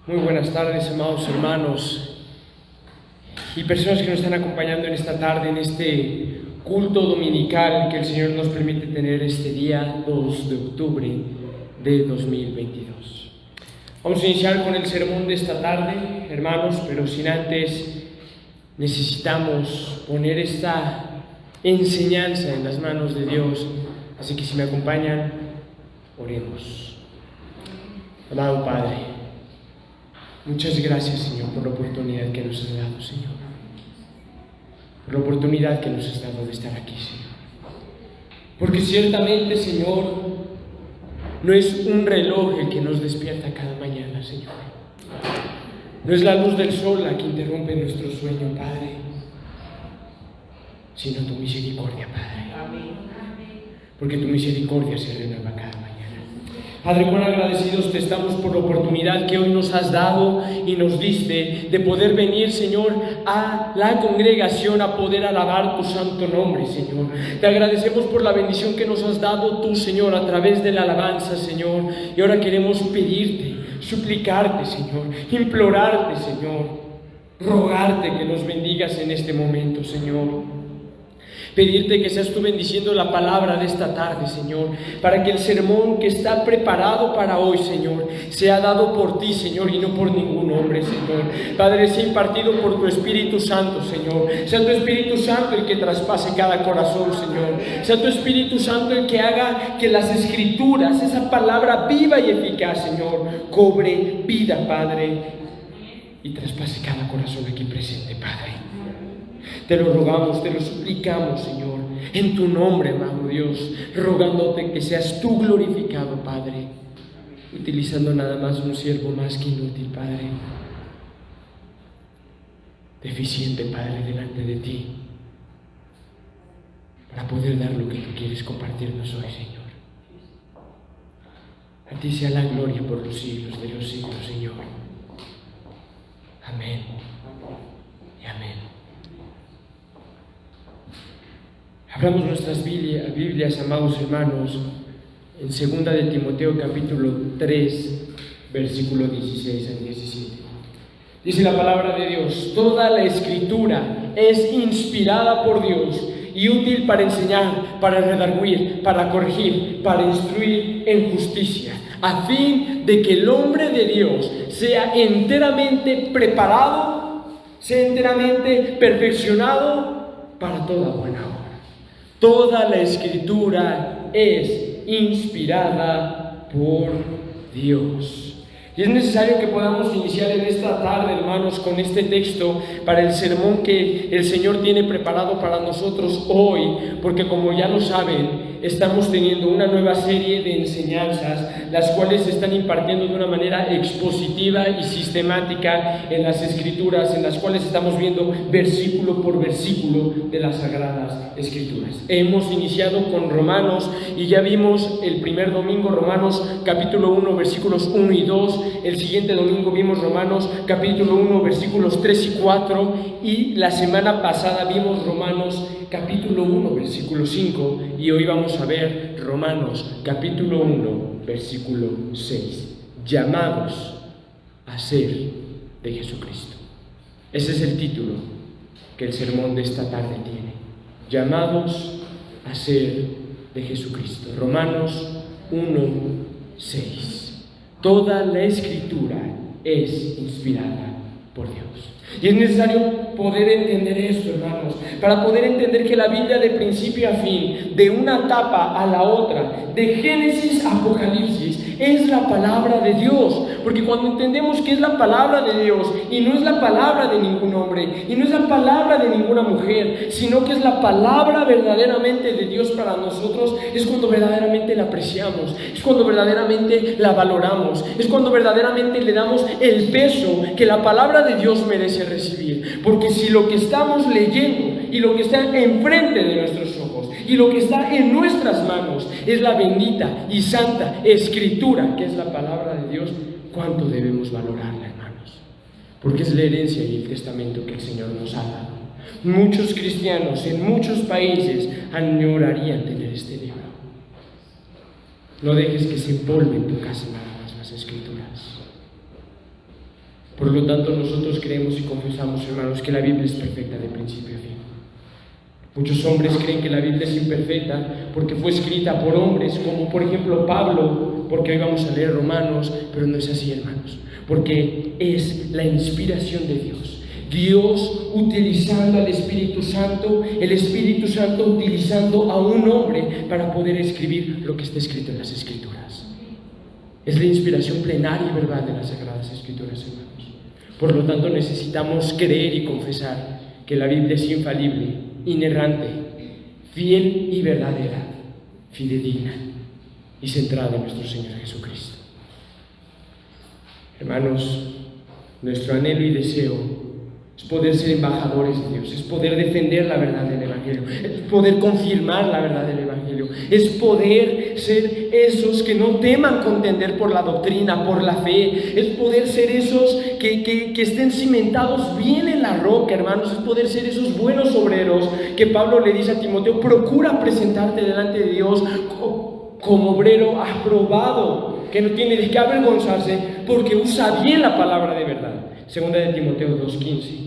Muy buenas tardes, amados hermanos y personas que nos están acompañando en esta tarde, en este culto dominical que el Señor nos permite tener este día 2 de octubre de 2022. Vamos a iniciar con el sermón de esta tarde, hermanos, pero sin antes necesitamos poner esta enseñanza en las manos de Dios. Así que si me acompañan, oremos. Amado Padre, muchas gracias, Señor, por la oportunidad que nos has dado, Señor. Por la oportunidad que nos has dado de estar aquí, Señor. Porque ciertamente, Señor, no es un reloj el que nos despierta cada mañana, Señor. No es la luz del sol la que interrumpe nuestro sueño, Padre, sino tu misericordia, Padre. Porque tu misericordia se renueva cada mañana. Padre, cuán agradecidos te estamos por la oportunidad que hoy nos has dado y nos diste de poder venir, Señor, a la congregación a poder alabar tu santo nombre, Señor. Te agradecemos por la bendición que nos has dado tú, Señor, a través de la alabanza, Señor. Y ahora queremos pedirte, suplicarte, Señor, implorarte, Señor, rogarte que nos bendigas en este momento, Señor. Pedirte que seas tú bendiciendo la palabra de esta tarde, Señor, para que el sermón que está preparado para hoy, Señor, sea dado por ti, Señor, y no por ningún hombre, Señor. Padre, sea impartido por tu Espíritu Santo, Señor. Sea tu Espíritu Santo el que traspase cada corazón, Señor. Sea tu Espíritu Santo el que haga que las Escrituras, esa palabra viva y eficaz, Señor, cobre vida, Padre, y traspase cada corazón aquí presente, Padre. Te lo rogamos, te lo suplicamos, Señor, en tu nombre, amado Dios, rogándote que seas tú glorificado, Padre, utilizando nada más un siervo más que inútil, Padre, deficiente, Padre, delante de ti, para poder dar lo que tú quieres compartirnos hoy, Señor. A ti sea la gloria por los siglos de los siglos, Señor. Amén y amén. Abramos nuestras Biblias, amados hermanos, en 2 de Timoteo capítulo 3, versículo 16 al 17. Dice la palabra de Dios: toda la Escritura es inspirada por Dios y útil para enseñar, para redarguir, para corregir, para instruir en justicia, a fin de que el hombre de Dios sea enteramente preparado, sea enteramente perfeccionado para toda buena obra. Toda la Escritura es inspirada por Dios. Y es necesario que podamos iniciar en esta tarde, hermanos, con este texto para el sermón que el Señor tiene preparado para nosotros hoy, porque como ya lo saben, estamos teniendo una nueva serie de enseñanzas, las cuales se están impartiendo de una manera expositiva y sistemática en las Escrituras, en las cuales estamos viendo versículo por versículo de las Sagradas Escrituras. Hemos iniciado con Romanos y ya vimos el primer domingo Romanos capítulo 1, versículos 1 y 2. El siguiente domingo vimos Romanos capítulo 1, versículos 3 y 4. Y la semana pasada vimos Romanos capítulo 1, versículo 5. Y hoy vamos a ver Romanos capítulo 1, versículo 6. Llamados a ser de Jesucristo. Ese es el título que el sermón de esta tarde tiene. Llamados a ser de Jesucristo. Romanos 1, 6. Toda la Escritura es inspirada por Dios. Y es necesario poder entender esto, hermanos, para poder entender que la Biblia de principio a fin, de una etapa a la otra, de Génesis a Apocalipsis, es la palabra de Dios. Porque cuando entendemos que es la palabra de Dios y no es la palabra de ningún hombre y no es la palabra de ninguna mujer, sino que es la palabra verdaderamente de Dios para nosotros, es cuando verdaderamente la apreciamos, es cuando verdaderamente la valoramos, es cuando verdaderamente le damos el peso que la palabra de Dios merece recibir. Porque si lo que estamos leyendo y lo que está enfrente de nuestros ojos y lo que está en nuestras manos es la bendita y santa Escritura, que es la palabra de Dios, ¿cuánto debemos valorarla, hermanos? Porque es la herencia y el testamento que el Señor nos ha dado. Muchos cristianos en muchos países añorarían tener este libro. No dejes que se empolve en tu casa nada más las Escrituras. Por lo tanto, nosotros creemos y confesamos, hermanos, que la Biblia es perfecta de principio a fin. Muchos hombres creen que la Biblia es imperfecta porque fue escrita por hombres, como por ejemplo Pablo, porque hoy vamos a leer Romanos, pero no es así, hermanos, porque es la inspiración de Dios. Dios utilizando al Espíritu Santo, el Espíritu Santo utilizando a un hombre para poder escribir lo que está escrito en las Escrituras. Es la inspiración plenaria y verbal de las Sagradas Escrituras, hermanos. Por lo tanto, necesitamos creer y confesar que la Biblia es infalible, inerrante, fiel y verdadera, fidedigna y centrada en nuestro Señor Jesucristo. Hermanos, nuestro anhelo y deseo es poder ser embajadores de Dios, es poder defender la verdad del Evangelio, es poder confirmar la verdad del Evangelio, es poder ser esos que no teman contender por la doctrina, por la fe, es poder ser esos que estén cimentados bien en la roca, hermanos, es poder ser esos buenos obreros que Pablo le dice a Timoteo: procura presentarte delante de Dios como obrero aprobado, que no tiene de qué avergonzarse porque usa bien la palabra de verdad. Segunda de Timoteo 2:15.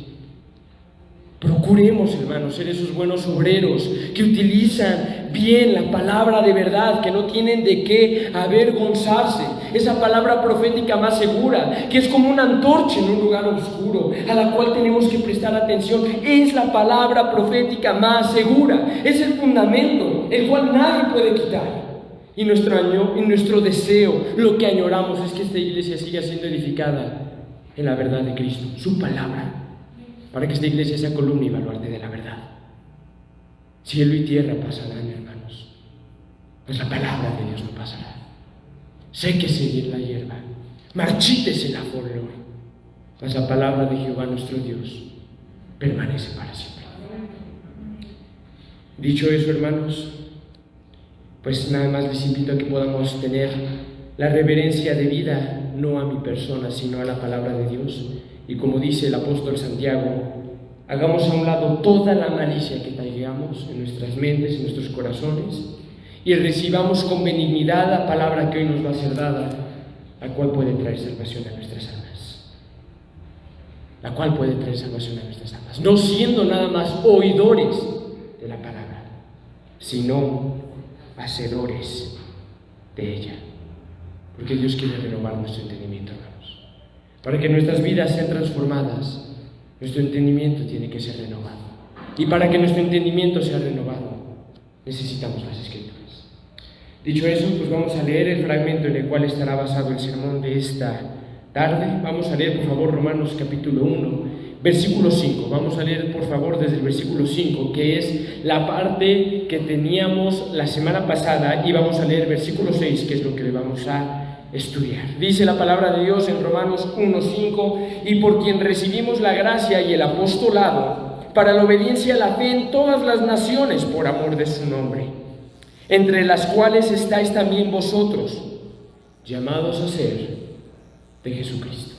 Procuremos, hermanos, ser esos buenos obreros que utilizan bien la palabra de verdad, que no tienen de qué avergonzarse. Esa palabra profética más segura, que es como una antorcha en un lugar oscuro, a la cual tenemos que prestar atención. Es la palabra profética más segura. Es el fundamento, el cual nadie puede quitar. Y nuestro deseo, lo que añoramos, es que esta iglesia siga siendo edificada en la verdad de Cristo, su palabra, para que esta iglesia sea columna y baluarte de la verdad. Cielo y tierra pasarán, hermanos, pues la palabra de Dios no pasará. Séquese la hierba, marchítese la flor, mas la palabra de Jehová nuestro Dios permanece para siempre. Dicho eso, hermanos, pues nada más les invito a que podamos tener la reverencia debida, no a mi persona, sino a la palabra de Dios. Y como dice el apóstol Santiago, hagamos a un lado toda la malicia que traigamos en nuestras mentes, en nuestros corazones, y recibamos con benignidad la palabra que hoy nos va a ser dada, la cual puede traer salvación a nuestras almas. La cual puede traer salvación a nuestras almas. No siendo nada más oidores de la palabra, sino hacedores de ella. Porque Dios quiere renovar nuestro entendimiento, hermanos. Para que nuestras vidas sean transformadas, nuestro entendimiento tiene que ser renovado. Y para que nuestro entendimiento sea renovado, necesitamos las Escrituras. Dicho eso, pues vamos a leer el fragmento en el cual estará basado el sermón de esta tarde. Vamos a leer, por favor, Romanos capítulo 1, versículo 5. Vamos a leer, por favor, desde el versículo 5, que es la parte que teníamos la semana pasada, y vamos a leer el versículo 6, que es lo que hoy vamos a estudiar. Dice la palabra de Dios en Romanos 1:5: y por quien recibimos la gracia y el apostolado para la obediencia a la fe en todas las naciones por amor de su nombre, entre las cuales estáis también vosotros, llamados a ser de Jesucristo.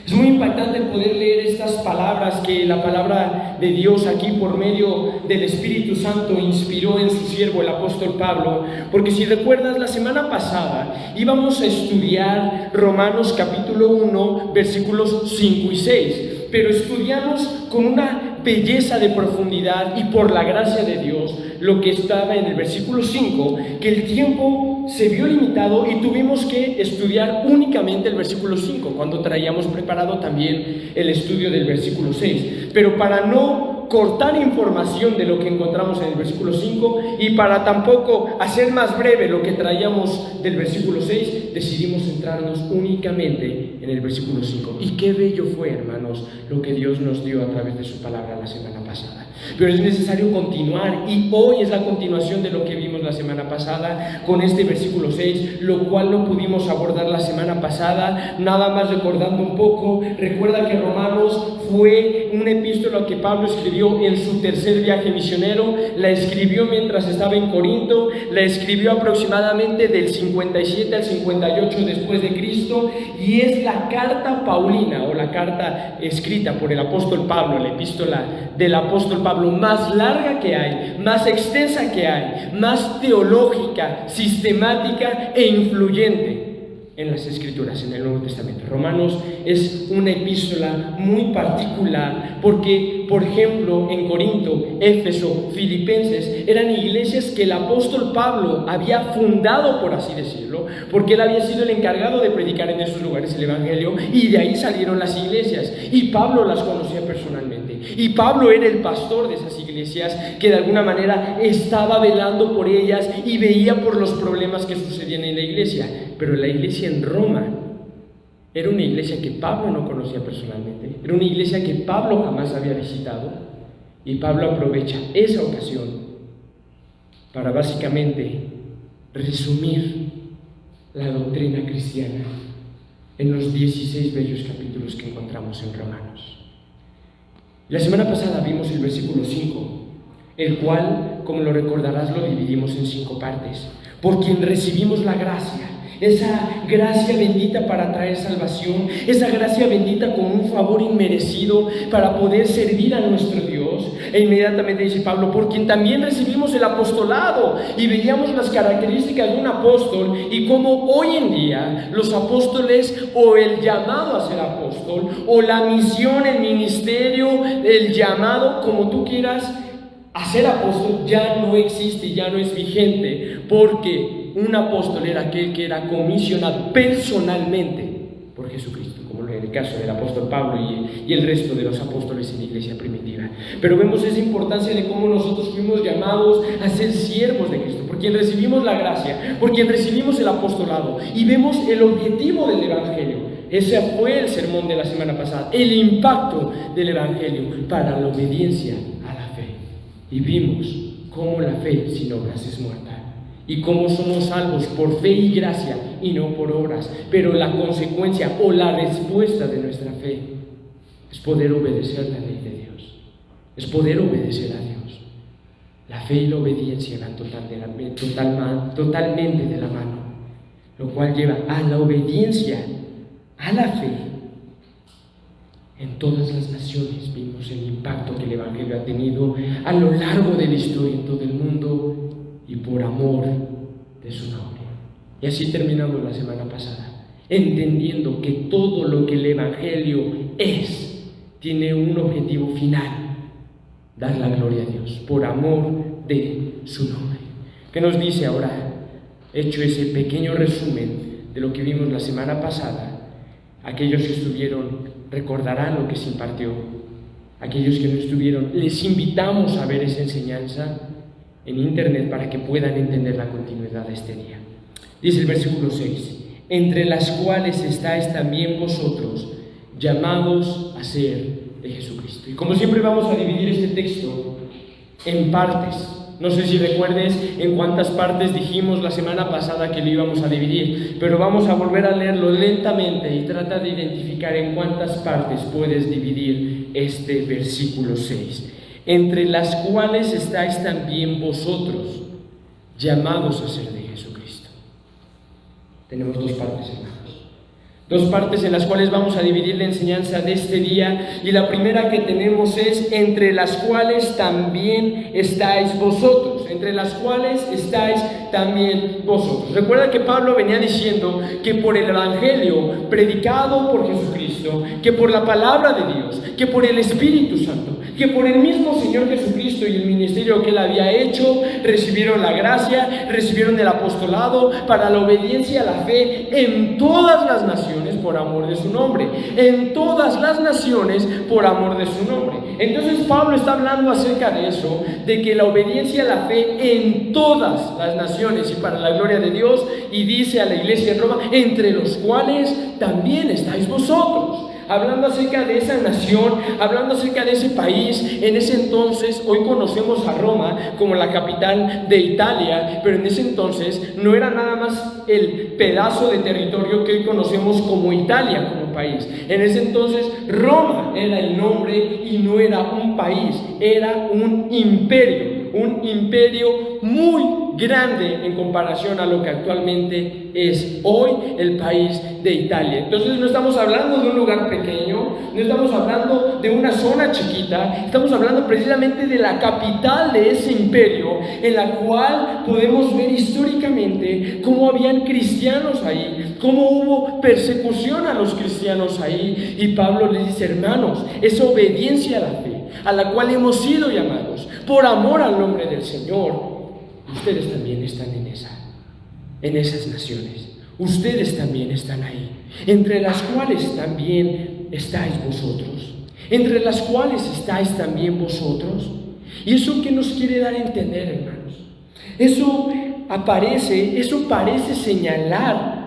Es muy impactante poder leer estas palabras que la palabra de Dios aquí por medio del Espíritu Santo inspiró en su siervo el apóstol Pablo, porque si recuerdas, la semana pasada íbamos a estudiar Romanos capítulo 1 versículos 5 y 6, pero estudiamos con una belleza de profundidad y por la gracia de Dios lo que estaba en el versículo 5, que el tiempo se vio limitado y tuvimos que estudiar únicamente el versículo 5, cuando traíamos preparado también el estudio del versículo 6. Pero para no cortar información de lo que encontramos en el versículo 5 y para tampoco hacer más breve lo que traíamos del versículo 6, decidimos centrarnos únicamente en el versículo 5. Y qué bello fue, hermanos, lo que Dios nos dio a través de su palabra la semana pasada. Pero es necesario continuar, y hoy es la continuación de lo que vimos la semana pasada con este versículo 6, lo cual no pudimos abordar la semana pasada. Nada más recordando un poco, recuerda que Romanos fue una epístola que Pablo escribió en su tercer viaje misionero. La escribió mientras estaba en Corinto, la escribió aproximadamente del 57 al 58 después de Cristo, y es la carta paulina, o la carta escrita por el apóstol Pablo, la epístola del apóstol Pablo más larga que hay, más extensa que hay, más teológica, sistemática e influyente en las Escrituras, en el Nuevo Testamento. Romanos es una epístola muy particular porque, por ejemplo, en Corinto, Éfeso, Filipenses, eran iglesias que el apóstol Pablo había fundado, por así decirlo, porque él había sido el encargado de predicar en esos lugares el Evangelio, y de ahí salieron las iglesias, y Pablo las conocía personalmente, y Pablo era el pastor de esas iglesias que de alguna manera estaba velando por ellas y veía por los problemas que sucedían en la iglesia. Pero la iglesia en Roma era una iglesia que Pablo no conocía personalmente, era una iglesia que Pablo jamás había visitado, y Pablo aprovecha esa ocasión para básicamente resumir la doctrina cristiana en los 16 bellos capítulos que encontramos en Romanos. La semana pasada vimos el versículo 5, el cual, como lo recordarás, lo dividimos en 5 partes. Por quien recibimos la gracia, esa gracia bendita para traer salvación, esa gracia bendita con un favor inmerecido para poder servir a nuestro Dios. E inmediatamente dice Pablo, por quien también recibimos el apostolado, y veíamos las características de un apóstol y cómo hoy en día los apóstoles, o el llamado a ser apóstol, o la misión, el ministerio, el llamado, como tú quieras, a ser apóstol ya no existe, ya no es vigente, porque un apóstol era aquel que era comisionado personalmente por Jesucristo, como en el caso del apóstol Pablo y el resto de los apóstoles en la iglesia primitiva. Pero vemos esa importancia de cómo nosotros fuimos llamados a ser siervos de Cristo, por quien recibimos la gracia, por quien recibimos el apostolado, y vemos el objetivo del Evangelio. Ese fue el sermón de la semana pasada, el impacto del Evangelio para la obediencia a la fe. Y vimos cómo la fe sin obras es muerta, y cómo somos salvos por fe y gracia y no por obras. Pero la consecuencia o la respuesta de nuestra fe es poder obedecer la ley de Dios, es poder obedecer a Dios. La fe y la obediencia van totalmente de la mano, lo cual lleva a la obediencia, a la fe. En todas las naciones vimos el impacto que el Evangelio ha tenido a lo largo de la historia en todo el mundo, y por amor de su nombre. Y así terminamos la semana pasada, entendiendo que todo lo que el Evangelio es, tiene un objetivo final: dar la gloria a Dios, por amor de su nombre. ¿Qué nos dice ahora? Hecho ese pequeño resumen de lo que vimos la semana pasada, aquellos que estuvieron recordarán lo que se impartió. Aquellos que no estuvieron, les invitamos a ver esa enseñanza en internet para que puedan entender la continuidad de este día. Dice el versículo 6, entre las cuales estáis también vosotros, llamados a ser de Jesucristo. Y como siempre vamos a dividir este texto en partes. No sé si recuerdes en cuántas partes dijimos la semana pasada que lo íbamos a dividir, pero vamos a volver a leerlo lentamente y trata de identificar en cuántas partes puedes dividir este versículo 6. Entre las cuales estáis también vosotros, llamados a ser de Jesucristo. Tenemos 2 partes, hermanos. 2 partes en las cuales vamos a dividir la enseñanza de este día, y la primera que tenemos es entre las cuales también estáis vosotros, entre las cuales estáis también vosotros. Recuerda que Pablo venía diciendo que por el Evangelio predicado por Jesucristo, que por la palabra de Dios, que por el Espíritu Santo, que por el mismo Señor Jesucristo y el ministerio que Él había hecho, recibieron la gracia, recibieron el apostolado para la obediencia a la fe en todas las naciones por amor de su nombre. En todas las naciones por amor de su nombre. Entonces Pablo está hablando acerca de eso, de que la obediencia a la fe en todas las naciones y para la gloria de Dios, y dice a la iglesia en Roma, entre los cuales también estáis vosotros. Hablando acerca de esa nación, hablando acerca de ese país. En ese entonces, hoy conocemos a Roma como la capital de Italia, pero en ese entonces no era nada más el pedazo de territorio que hoy conocemos como Italia como país. En ese entonces Roma era el nombre y no era un país, era un imperio muy grande en comparación a lo que actualmente es hoy el país de Italia. Entonces no estamos hablando de un lugar pequeño, no estamos hablando de una zona chiquita, estamos hablando precisamente de la capital de ese imperio, en la cual podemos ver históricamente cómo habían cristianos ahí, cómo hubo persecución a los cristianos ahí. Y Pablo les dice: hermanos, es obediencia a la fe, a la cual hemos sido llamados por amor al nombre del Señor. Ustedes también están en esas naciones. Ustedes también están ahí, entre las cuales también estáis vosotros, entre las cuales estáis también vosotros. ¿Y eso qué nos quiere dar a entender, hermanos? Eso parece señalar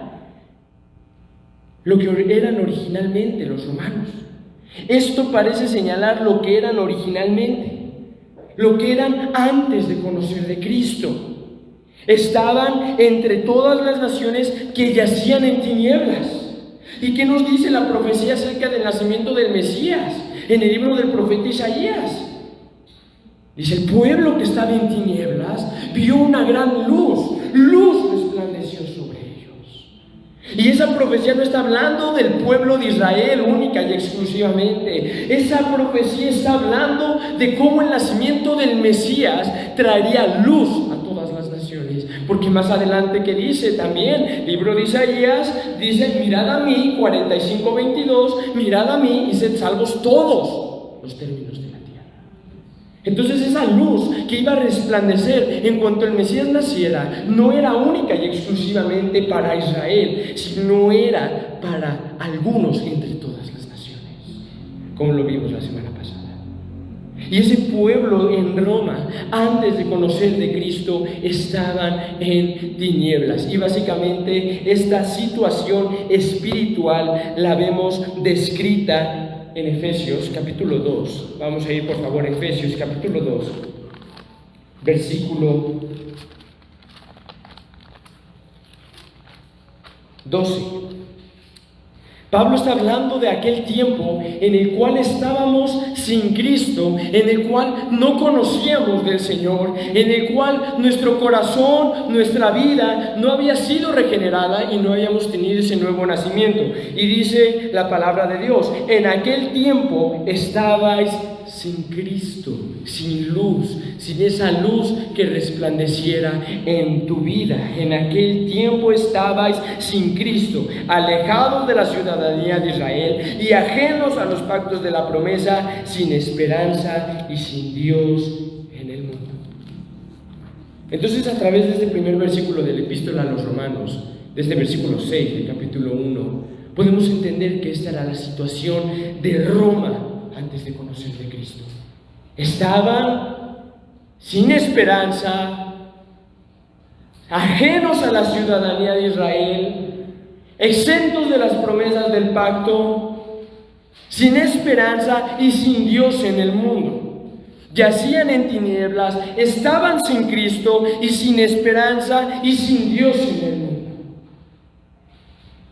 lo que eran originalmente los romanos. Esto parece señalar lo que eran originalmente, lo que eran antes de conocer de Cristo. Estaban entre todas las naciones que yacían en tinieblas. ¿Y qué nos dice la profecía acerca del nacimiento del Mesías en el libro del profeta Isaías? Dice: el pueblo que estaba en tinieblas vio una gran luz resplandeció sobre ellos. Y esa profecía no está hablando del pueblo de Israel única y exclusivamente. Esa profecía está hablando de cómo el nacimiento del Mesías traería luz a todas las naciones. Porque más adelante, que dice también, libro de Isaías, dice: mirad a mí, 45:22, mirad a mí y sed salvos todos los términos de la tierra. Entonces esa luz que iba a resplandecer en cuanto el Mesías naciera no era única y exclusivamente para Israel, sino era para algunos entre todas las naciones, como lo vimos la semana pasada. Y ese pueblo en Roma, antes de conocer de Cristo, estaban en tinieblas. Y básicamente esta situación espiritual la vemos descrita en Efesios capítulo 2. Vamos a ir por favor a Efesios capítulo 2, versículo 12. Pablo está hablando de aquel tiempo en el cual estábamos sin Cristo, en el cual no conocíamos del Señor, en el cual nuestro corazón, nuestra vida no había sido regenerada y no habíamos tenido ese nuevo nacimiento. Y dice la palabra de Dios: en aquel tiempo estabais sin Cristo, sin luz, sin esa luz que resplandeciera en tu vida. En aquel tiempo estabais sin Cristo, alejados de la ciudadanía de Israel y ajenos a los pactos de la promesa, sin esperanza y sin Dios en el mundo. Entonces, a través de este primer versículo de la epístola a los Romanos, de este versículo 6 del capítulo 1, podemos entender que esta era la situación de Roma antes de conocer de Cristo. Estaban sin esperanza, ajenos a la ciudadanía de Israel, exentos de las promesas del pacto, sin esperanza y sin Dios en el mundo. Yacían en tinieblas, estaban sin Cristo y sin esperanza y sin Dios en el mundo.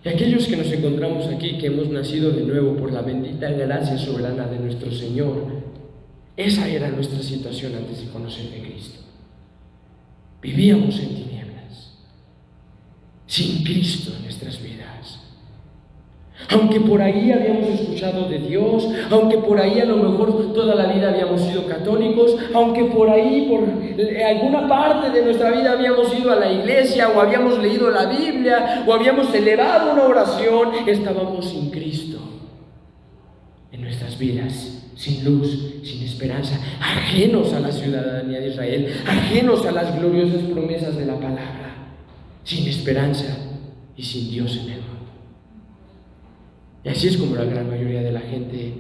Y aquellos que nos encontramos aquí, que hemos nacido de nuevo por la bendita gracia soberana de nuestro Señor, esa era nuestra situación antes de conocer de Cristo. Vivíamos en tinieblas, sin Cristo en nuestras vidas. Aunque por ahí habíamos escuchado de Dios, aunque por ahí a lo mejor toda la vida habíamos sido católicos, aunque por ahí, por alguna parte de nuestra vida habíamos ido a la iglesia, o habíamos leído la Biblia, o habíamos celebrado una oración, estábamos sin Cristo en nuestras vidas, sin luz, sin esperanza, ajenos a la ciudadanía de Israel, ajenos a las gloriosas promesas de la palabra, sin esperanza y sin Dios en el mundo. Y así es como la gran mayoría de la gente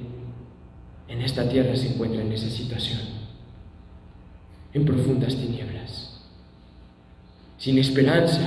en esta tierra se encuentra en esa situación, en profundas tinieblas, sin esperanza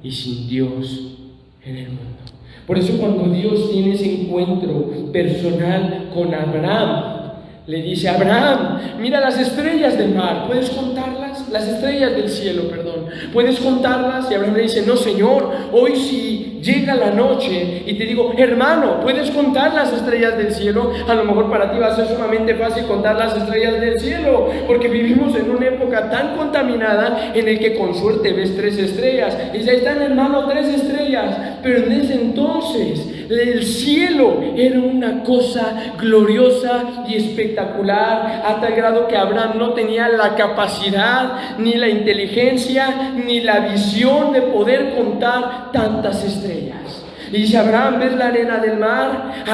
y sin Dios en el mundo. Por eso cuando Dios tiene ese encuentro personal con Abraham, le dice: Abraham, mira las estrellas del mar, ¿puedes contarlas? Las estrellas del cielo, perdón, ¿puedes contarlas? Y Abraham le dice: no, Señor, hoy si llega la noche y te digo, hermano, ¿puedes contar las estrellas del cielo? A lo mejor para ti va a ser sumamente fácil contar las estrellas del cielo, porque vivimos en una época tan contaminada en el que con suerte ves 3 estrellas. Y ya están, hermano, 3 estrellas. Pero en ese entonces el cielo era una cosa gloriosa y espectacular, a tal grado que Abraham no tenía la capacidad, ni la inteligencia, ni la visión de poder contar tantas estrellas. Y dice Abraham, ¿ves la arena del mar?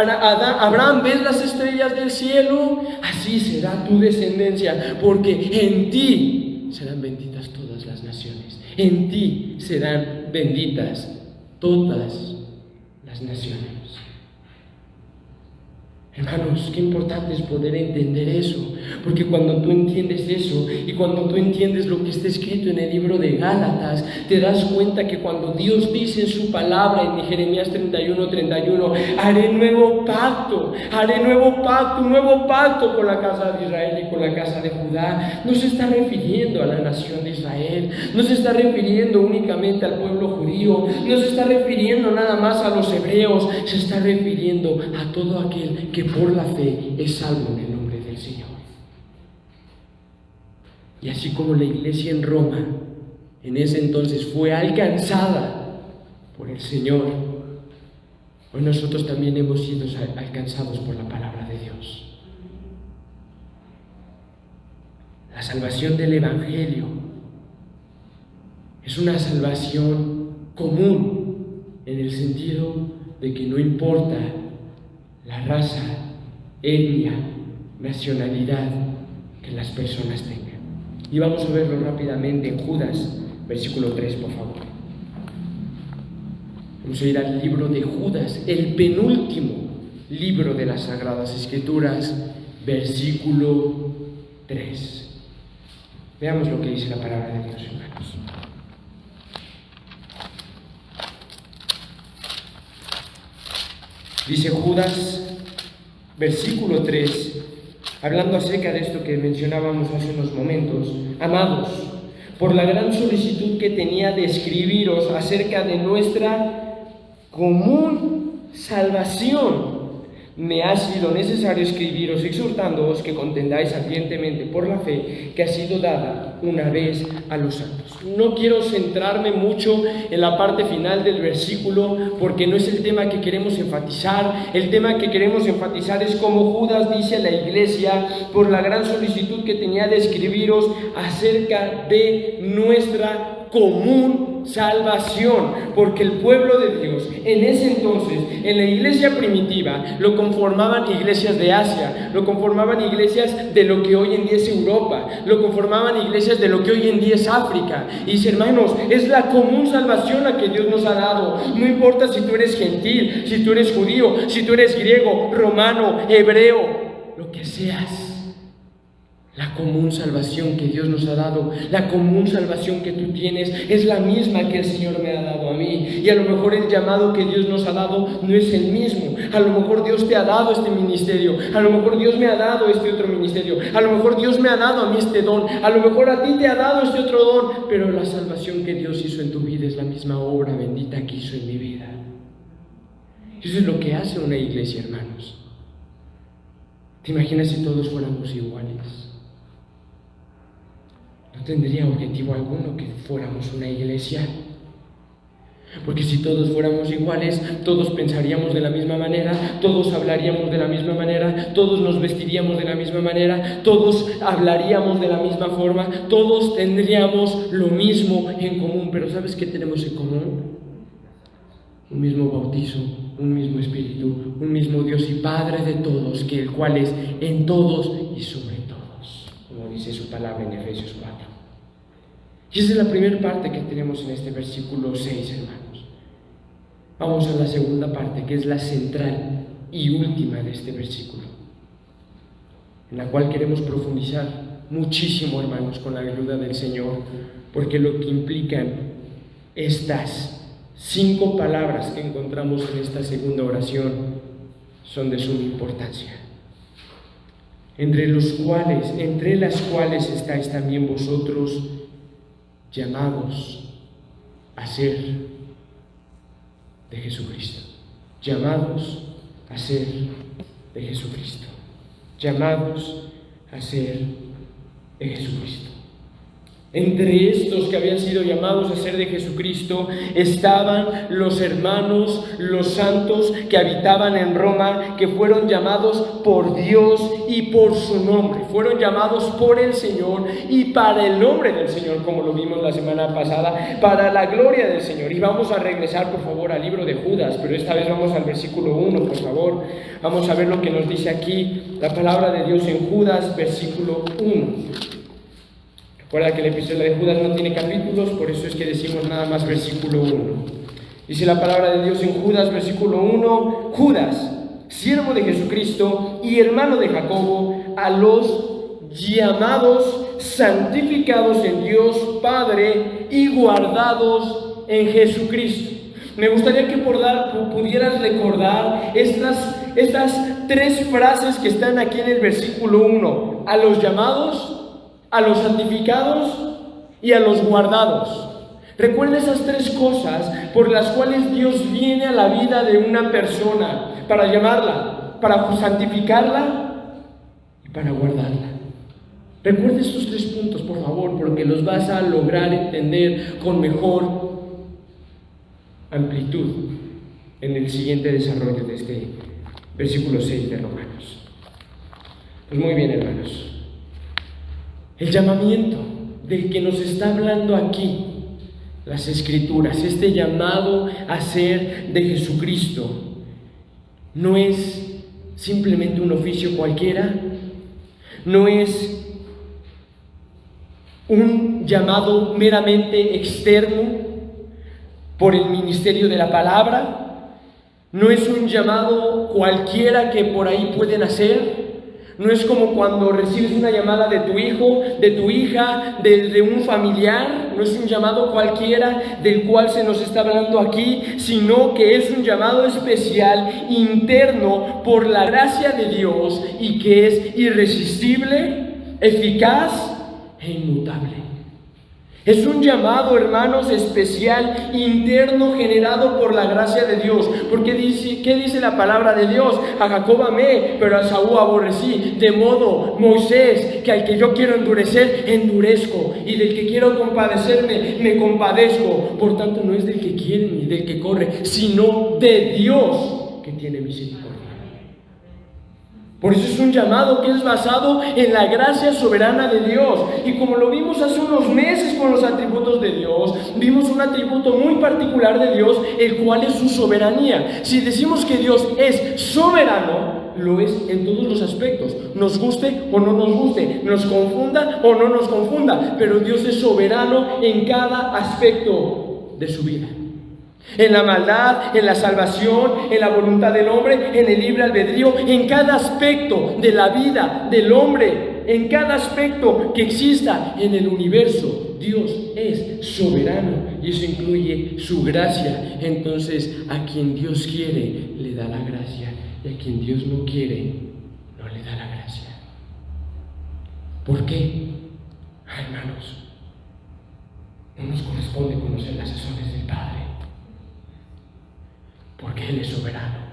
Abraham, ¿ves las estrellas del cielo? Así será tu descendencia, porque en ti serán benditas todas las naciones. En ti serán benditas todas las naciones. Hermanos, qué importante es poder entender eso, porque cuando tú entiendes eso y cuando tú entiendes lo que está escrito en el libro de Gálatas, te das cuenta que cuando Dios dice en su palabra en Jeremías 31:31, haré nuevo pacto, un nuevo pacto con la casa de Israel y con la casa de Judá, no se está refiriendo a la nación de Israel, no se está refiriendo únicamente al pueblo judío, no se está refiriendo nada más a los hebreos, se está refiriendo a todo aquel que por la fe es salvo en el nombre del Señor. Y así como la iglesia en Roma en ese entonces fue alcanzada por el Señor, hoy nosotros también hemos sido alcanzados por la palabra de Dios. La salvación del Evangelio es una salvación común en el sentido de que no importa la raza, etnia, nacionalidad que las personas tengan. Y vamos a verlo rápidamente en Judas, versículo 3, por favor. Vamos a ir al libro de Judas, el penúltimo libro de las Sagradas Escrituras, versículo 3. Veamos lo que dice la palabra de Dios, hermanos. Dice Judas, versículo 3, hablando acerca de esto que mencionábamos hace unos momentos: amados, por la gran solicitud que tenía de escribiros acerca de nuestra común salvación, me ha sido necesario escribiros exhortándoos que contendáis ardientemente por la fe que ha sido dada una vez a los santos. No quiero centrarme mucho en la parte final del versículo porque no es el tema que queremos enfatizar. El tema que queremos enfatizar es como Judas dice a la iglesia, por la gran solicitud que tenía de escribiros acerca de nuestra común salvación, porque el pueblo de Dios en ese entonces, en la iglesia primitiva, lo conformaban iglesias de Asia, lo conformaban iglesias de lo que hoy en día es Europa, lo conformaban iglesias de lo que hoy en día es África. Y dice, hermanos, es la común salvación a que Dios nos ha dado. No importa si tú eres gentil, si tú eres judío, si tú eres griego, romano, hebreo, lo que seas. La común salvación que Dios nos ha dado, la común salvación que tú tienes, es la misma que el Señor me ha dado a mí. Y a lo mejor el llamado que Dios nos ha dado no es el mismo. A lo mejor Dios te ha dado este ministerio, a lo mejor Dios me ha dado este otro ministerio, a lo mejor Dios me ha dado a mí este don, a lo mejor a ti te ha dado este otro don, pero la salvación que Dios hizo en tu vida es la misma obra bendita que hizo en mi vida. Eso es lo que hace una iglesia, hermanos. ¿Te imaginas si todos fuéramos iguales? No tendría objetivo alguno que fuéramos una iglesia, porque si todos fuéramos iguales, todos pensaríamos de la misma manera, todos hablaríamos de la misma manera, todos nos vestiríamos de la misma manera, todos hablaríamos de la misma forma, todos tendríamos lo mismo en común. Pero ¿sabes qué tenemos en común? Un mismo bautizo, un mismo espíritu, un mismo Dios y Padre de todos, que el cual es en todos y sobre todos, como dice su palabra en Efesios 4. Y esa es la primera parte que tenemos en este versículo 6, hermanos. Vamos a la segunda parte, que es la central y última de este versículo, en la cual queremos profundizar muchísimo, hermanos, con la ayuda del Señor, porque lo que implican estas 5 palabras que encontramos en esta segunda oración son de suma importancia, entre las cuales estáis también vosotros, llamados a ser de Jesucristo. Llamados a ser de Jesucristo. Llamados a ser de Jesucristo. Entre estos que habían sido llamados a ser de Jesucristo estaban los hermanos, los santos que habitaban en Roma, que fueron llamados por Dios y por su nombre. Fueron llamados por el Señor y para el nombre del Señor, como lo vimos la semana pasada, para la gloria del Señor. Y vamos a regresar, por favor, al libro de Judas, pero esta vez vamos al versículo 1, por favor. Vamos a ver lo que nos dice aquí la palabra de Dios en Judas, versículo 1. Recuerda que el episodio de Judas no tiene capítulos, por eso es que decimos nada más versículo 1. Dice la palabra de Dios en Judas, versículo 1, Judas, siervo de Jesucristo y hermano de Jacobo, a los llamados, santificados en Dios Padre y guardados en Jesucristo. Me gustaría que pudieras recordar estas tres frases que están aquí en el versículo 1. A los llamados, a los santificados y a los guardados. Recuerda esas tres cosas por las cuales Dios viene a la vida de una persona para llamarla, para santificarla y para guardarla. Recuerda estos tres puntos, por favor, porque los vas a lograr entender con mejor amplitud en el siguiente desarrollo de este versículo 6 de Romanos. Pues muy bien, hermanos. El llamamiento del que nos está hablando aquí las Escrituras, este llamado a ser de Jesucristo, no es simplemente un oficio cualquiera, no es un llamado meramente externo por el ministerio de la palabra, no es un llamado cualquiera que por ahí pueden hacer. No es como cuando recibes una llamada de tu hijo, de tu hija, de un familiar. No es un llamado cualquiera del cual se nos está hablando aquí, sino que es un llamado especial, interno, por la gracia de Dios y que es irresistible, eficaz e inmutable. Es un llamado, hermanos, especial, interno, generado por la gracia de Dios. Porque ¿qué dice la palabra de Dios? A Jacob amé, pero a Esaú aborrecí. De modo, Moisés, que al que yo quiero endurecer, endurezco. Y del que quiero compadecerme, me compadezco. Por tanto, no es del que quiere ni del que corre, sino de Dios que tiene misericordia. Por eso es un llamado que es basado en la gracia soberana de Dios. Y como lo vimos hace unos meses con los atributos de Dios, vimos un atributo muy particular de Dios, el cual es su soberanía. Si decimos que Dios es soberano, lo es en todos los aspectos, nos guste o no nos guste, nos confunda o no nos confunda, pero Dios es soberano en cada aspecto de su vida. En la maldad, en la salvación, en la voluntad del hombre, en el libre albedrío, en cada aspecto de la vida del hombre, en cada aspecto que exista en el universo, Dios es soberano y eso incluye su gracia. Entonces, a quien Dios quiere, le da la gracia y a quien Dios no quiere, no le da la gracia. ¿Por qué? Hermanos, no nos corresponde conocer las razones del Padre. Porque Él es soberano.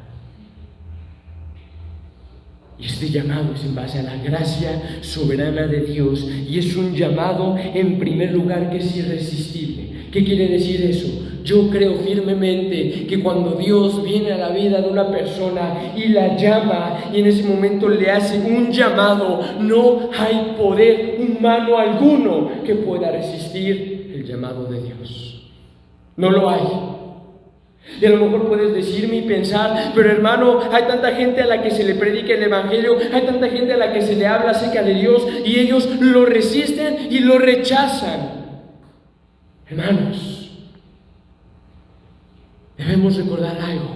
Y este llamado es en base a la gracia soberana de Dios. Y es un llamado, en primer lugar, que es irresistible. ¿Qué quiere decir eso? Yo creo firmemente que cuando Dios viene a la vida de una persona y la llama, y en ese momento le hace un llamado, no hay poder humano alguno que pueda resistir el llamado de Dios. No lo hay. Y a lo mejor puedes decirme y pensar, pero hermano, hay tanta gente a la que se le predica el Evangelio, hay tanta gente a la que se le habla acerca de Dios y ellos lo resisten y lo rechazan. Hermanos, debemos recordar algo,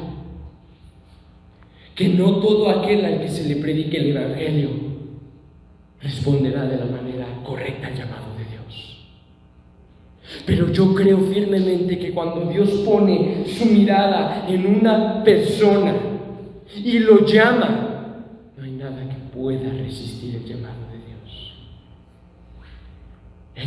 que no todo aquel al que se le predique el Evangelio responderá de la manera correcta al llamado de Dios. Pero yo creo firmemente que cuando Dios pone su mirada en una persona y lo llama, no hay nada que pueda resistir el llamado de Dios.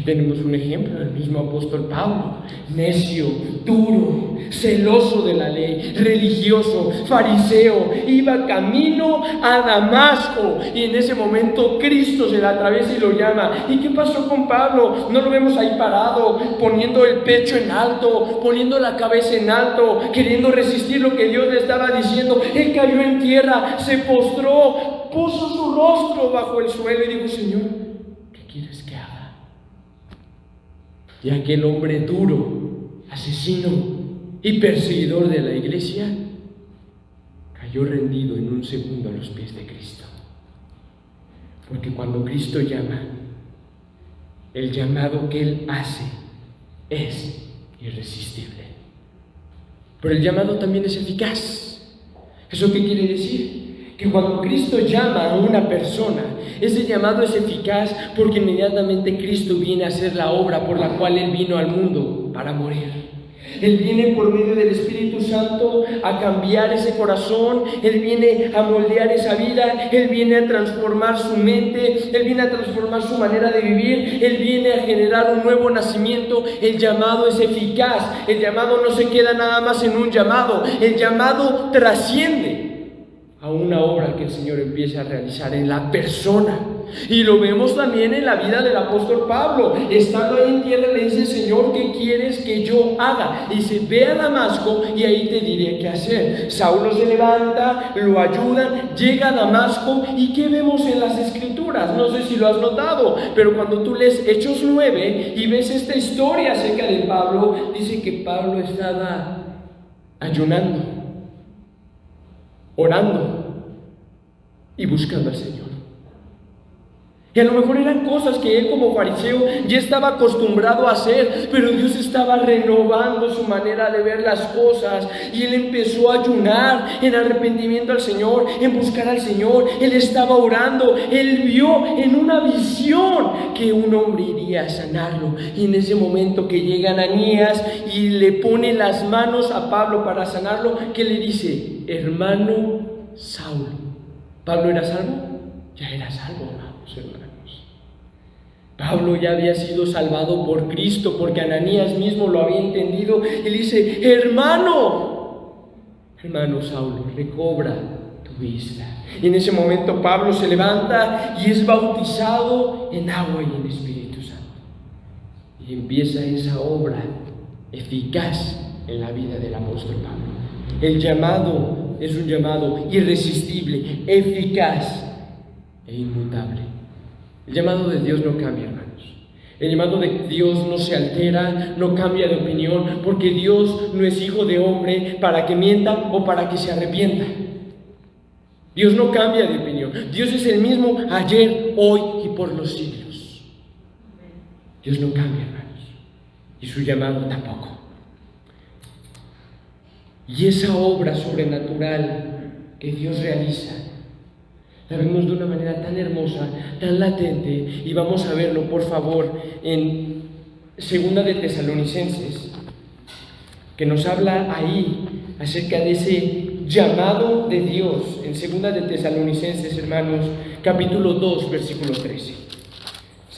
Aquí tenemos un ejemplo del mismo apóstol Pablo, necio, duro, celoso de la ley, religioso, fariseo, iba camino a Damasco y en ese momento Cristo se le atraviesa y lo llama. ¿Y qué pasó con Pablo? No lo vemos ahí parado, poniendo el pecho en alto, poniendo la cabeza en alto, queriendo resistir lo que Dios le estaba diciendo. Él cayó en tierra, se postró, puso su rostro bajo el suelo y dijo: Señor, ¿qué quieres que haga? Y aquel hombre duro, asesino y perseguidor de la iglesia, cayó rendido en un segundo a los pies de Cristo. Porque cuando Cristo llama, el llamado que Él hace es irresistible. Pero el llamado también es eficaz. ¿Eso qué quiere decir? Que cuando Cristo llama a una persona, ese llamado es eficaz porque inmediatamente Cristo viene a hacer la obra por la cual Él vino al mundo, para morir. Él viene por medio del Espíritu Santo a cambiar ese corazón, Él viene a moldear esa vida, Él viene a transformar su mente, Él viene a transformar su manera de vivir, Él viene a generar un nuevo nacimiento. El llamado es eficaz, el llamado no se queda nada más en un llamado, el llamado trasciende a una obra que el Señor empieza a realizar en la persona. Y lo vemos también en la vida del apóstol Pablo. Estando ahí en tierra le dice: Señor, ¿qué quieres que yo haga? Y dice: ve a Damasco y ahí te diré qué hacer. Saulo se levanta, lo ayudan, llega a Damasco. ¿Y qué vemos en las Escrituras? No sé si lo has notado, pero cuando tú lees Hechos 9 y ves esta historia acerca de Pablo, dice que Pablo estaba ayunando, orando y buscando al Señor. Y a lo mejor eran cosas que él como fariseo ya estaba acostumbrado a hacer, pero Dios estaba renovando su manera de ver las cosas y él empezó a ayunar en arrepentimiento al Señor, en buscar al Señor. Él estaba orando, él vio en una visión que un hombre iría a sanarlo, y en ese momento que llega Ananías y le pone las manos a Pablo para sanarlo, ¿qué le dice? Hermano Saulo. ¿Pablo era salvo? Ya era salvo, hermanos. Pablo ya había sido salvado por Cristo, porque Ananías mismo lo había entendido. Él dice: hermano Saulo, recobra tu vista. Y en ese momento Pablo se levanta y es bautizado en agua y en Espíritu Santo. Y empieza esa obra eficaz en la vida del apóstol Pablo. El llamado es un llamado irresistible, eficaz e inmutable. El llamado de Dios no cambia, hermanos. El llamado de Dios no se altera, no cambia de opinión, porque Dios no es hijo de hombre para que mienta o para que se arrepienta. Dios no cambia de opinión. Dios es el mismo ayer, hoy y por los siglos. Dios no cambia, hermanos. Y su llamado tampoco. Y esa obra sobrenatural que Dios realiza, la vemos de una manera tan hermosa, tan latente, y vamos a verlo, por favor, en 2 de Tesalonicenses, que nos habla ahí acerca de ese llamado de Dios. En 2 de Tesalonicenses, hermanos, capítulo 2, versículo 13.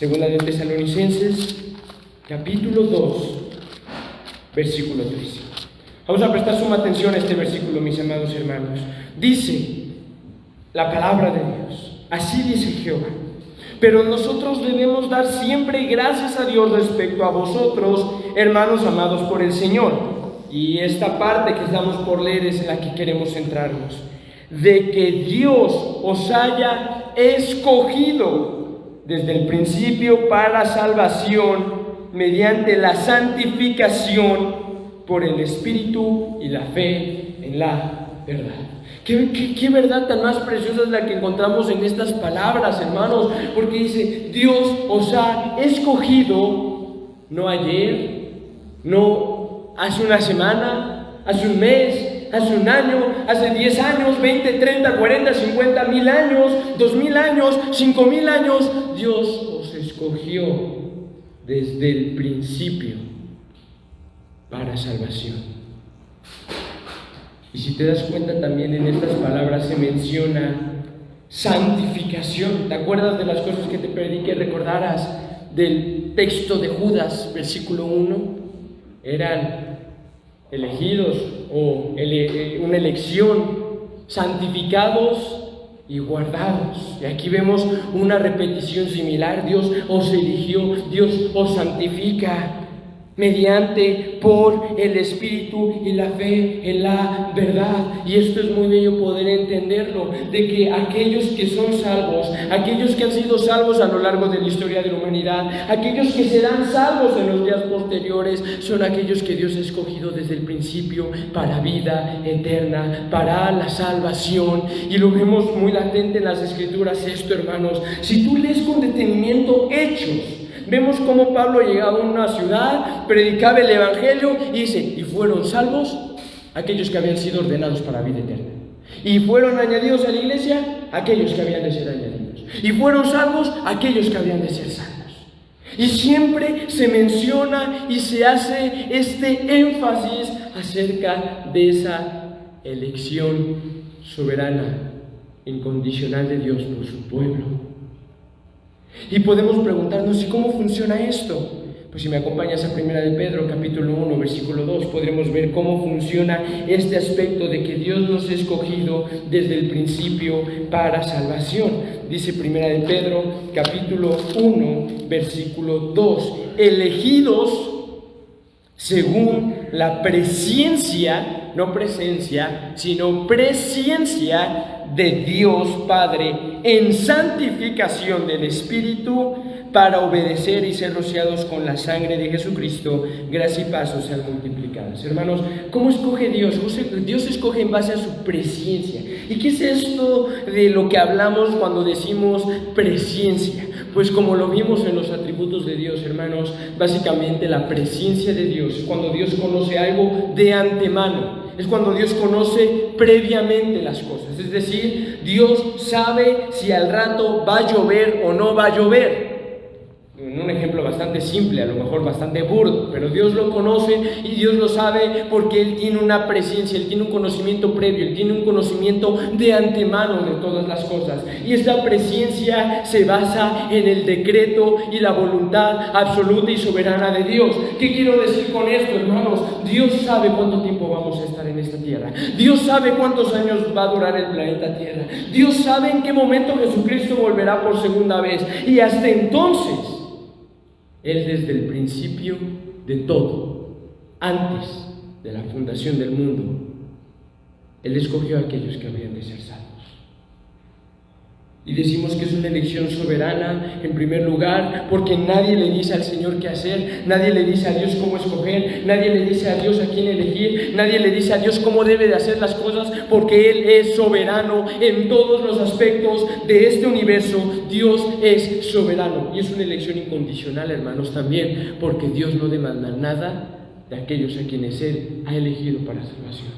2 de Tesalonicenses, capítulo 2, versículo 13. Vamos a prestar suma atención a este versículo, mis amados hermanos. Dice la palabra de Dios: así dice Jehová: pero nosotros debemos dar siempre gracias a Dios respecto a vosotros, hermanos amados por el Señor. Y esta parte que estamos por leer es en la que queremos centrarnos: de que Dios os haya escogido desde el principio para salvación mediante la santificación por el Espíritu y la fe en la verdad. ¿Qué verdad tan más preciosa es la que encontramos en estas palabras, hermanos? Porque dice: Dios os ha escogido, no ayer, no hace una semana, hace un mes, hace un año, hace 10 años, 20, 30, 40, 50, 1000 años, 2000 años, 5000 años. Dios os escogió desde el principio para salvación. Y si te das cuenta, también en estas palabras se menciona santificación. ¿Te acuerdas de las cosas que te pedí que recordaras? del texto de Judas, versículo 1, eran elegidos o una elección, santificados y guardados. Y aquí vemos una repetición similar. Dios os eligió, Dios os santifica mediante, por el Espíritu y la fe en la verdad. Y esto es muy bello poder entenderlo, de que aquellos que son salvos, aquellos que han sido salvos a lo largo de la historia de la humanidad, aquellos que serán salvos en los días posteriores, son aquellos que Dios ha escogido desde el principio para vida eterna, para la salvación. Y lo vemos muy latente en las Escrituras esto, hermanos. Si tú lees con detenimiento Hechos, vemos cómo Pablo llegaba a una ciudad, predicaba el Evangelio y dice, y fueron salvos aquellos que habían sido ordenados para vida eterna. Y fueron añadidos a la iglesia aquellos que habían de ser añadidos. Y fueron salvos aquellos que habían de ser salvos. Y siempre se menciona y se hace este énfasis acerca de esa elección soberana, incondicional de Dios por su pueblo. Y podemos preguntarnos, ¿y cómo funciona esto? Pues si me acompañas a 1 de Pedro, capítulo 1, versículo 2, podremos ver cómo funciona este aspecto de que Dios nos ha escogido desde el principio para salvación. Dice 1 de Pedro, capítulo 1, versículo 2, elegidos según la presciencia, no presencia, sino presciencia de Dios Padre, en santificación del Espíritu, para obedecer y ser rociados con la sangre de Jesucristo, gracia y paz sean multiplicadas. Hermanos, ¿cómo escoge Dios? Dios escoge en base a su presciencia. ¿Y qué es esto de lo que hablamos cuando decimos presciencia? Pues como lo vimos en los atributos de Dios, hermanos, básicamente la presciencia de Dios es cuando Dios conoce algo de antemano. Es cuando Dios conoce previamente las cosas. Es decir, Dios sabe si al rato va a llover o no va a llover. En un ejemplo bastante simple, a lo mejor bastante burdo, pero Dios lo conoce y Dios lo sabe porque Él tiene una presencia, Él tiene un conocimiento previo, Él tiene un conocimiento de antemano de todas las cosas. Y esta presencia se basa en el decreto y la voluntad absoluta y soberana de Dios. ¿Qué quiero decir con esto, hermanos? Dios sabe cuánto tiempo vamos a estar en esta tierra. Dios sabe cuántos años va a durar el planeta Tierra. Dios sabe en qué momento Jesucristo volverá por segunda vez. Y hasta entonces, Él desde el principio de todo, antes de la fundación del mundo, Él escogió a aquellos que habían de ser salvos. Y decimos que es una elección soberana, en primer lugar, porque nadie le dice al Señor qué hacer, nadie le dice a Dios cómo escoger, nadie le dice a Dios a quién elegir, nadie le dice a Dios cómo debe de hacer las cosas, porque Él es soberano en todos los aspectos de este universo. Dios es soberano y es una elección incondicional, hermanos, también, porque Dios no demanda nada de aquellos a quienes Él ha elegido para salvación.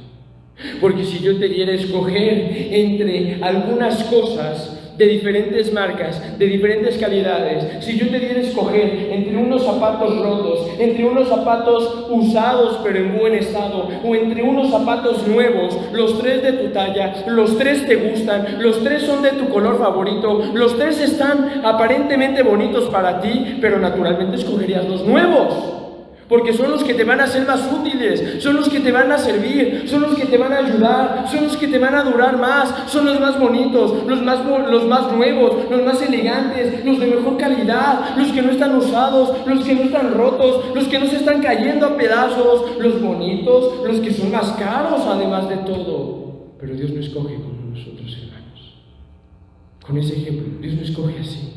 Porque si yo te diera a escoger entre algunas cosas de diferentes marcas, de diferentes calidades, si yo te diera a escoger entre unos zapatos rotos, entre unos zapatos usados pero en buen estado, o entre unos zapatos nuevos, los tres de tu talla, los tres te gustan, los tres son de tu color favorito, los tres están aparentemente bonitos para ti, pero naturalmente escogerías los nuevos. Porque son los que te van a ser más útiles, son los que te van a servir, son los que te van a ayudar, son los que te van a durar más, son los más bonitos, los más nuevos, los más elegantes, los de mejor calidad, los que no están usados, los que no están rotos, los que no se están cayendo a pedazos, los bonitos, los que son más caros además de todo. Pero Dios no escoge como nosotros, hermanos. Con ese ejemplo, Dios no escoge así.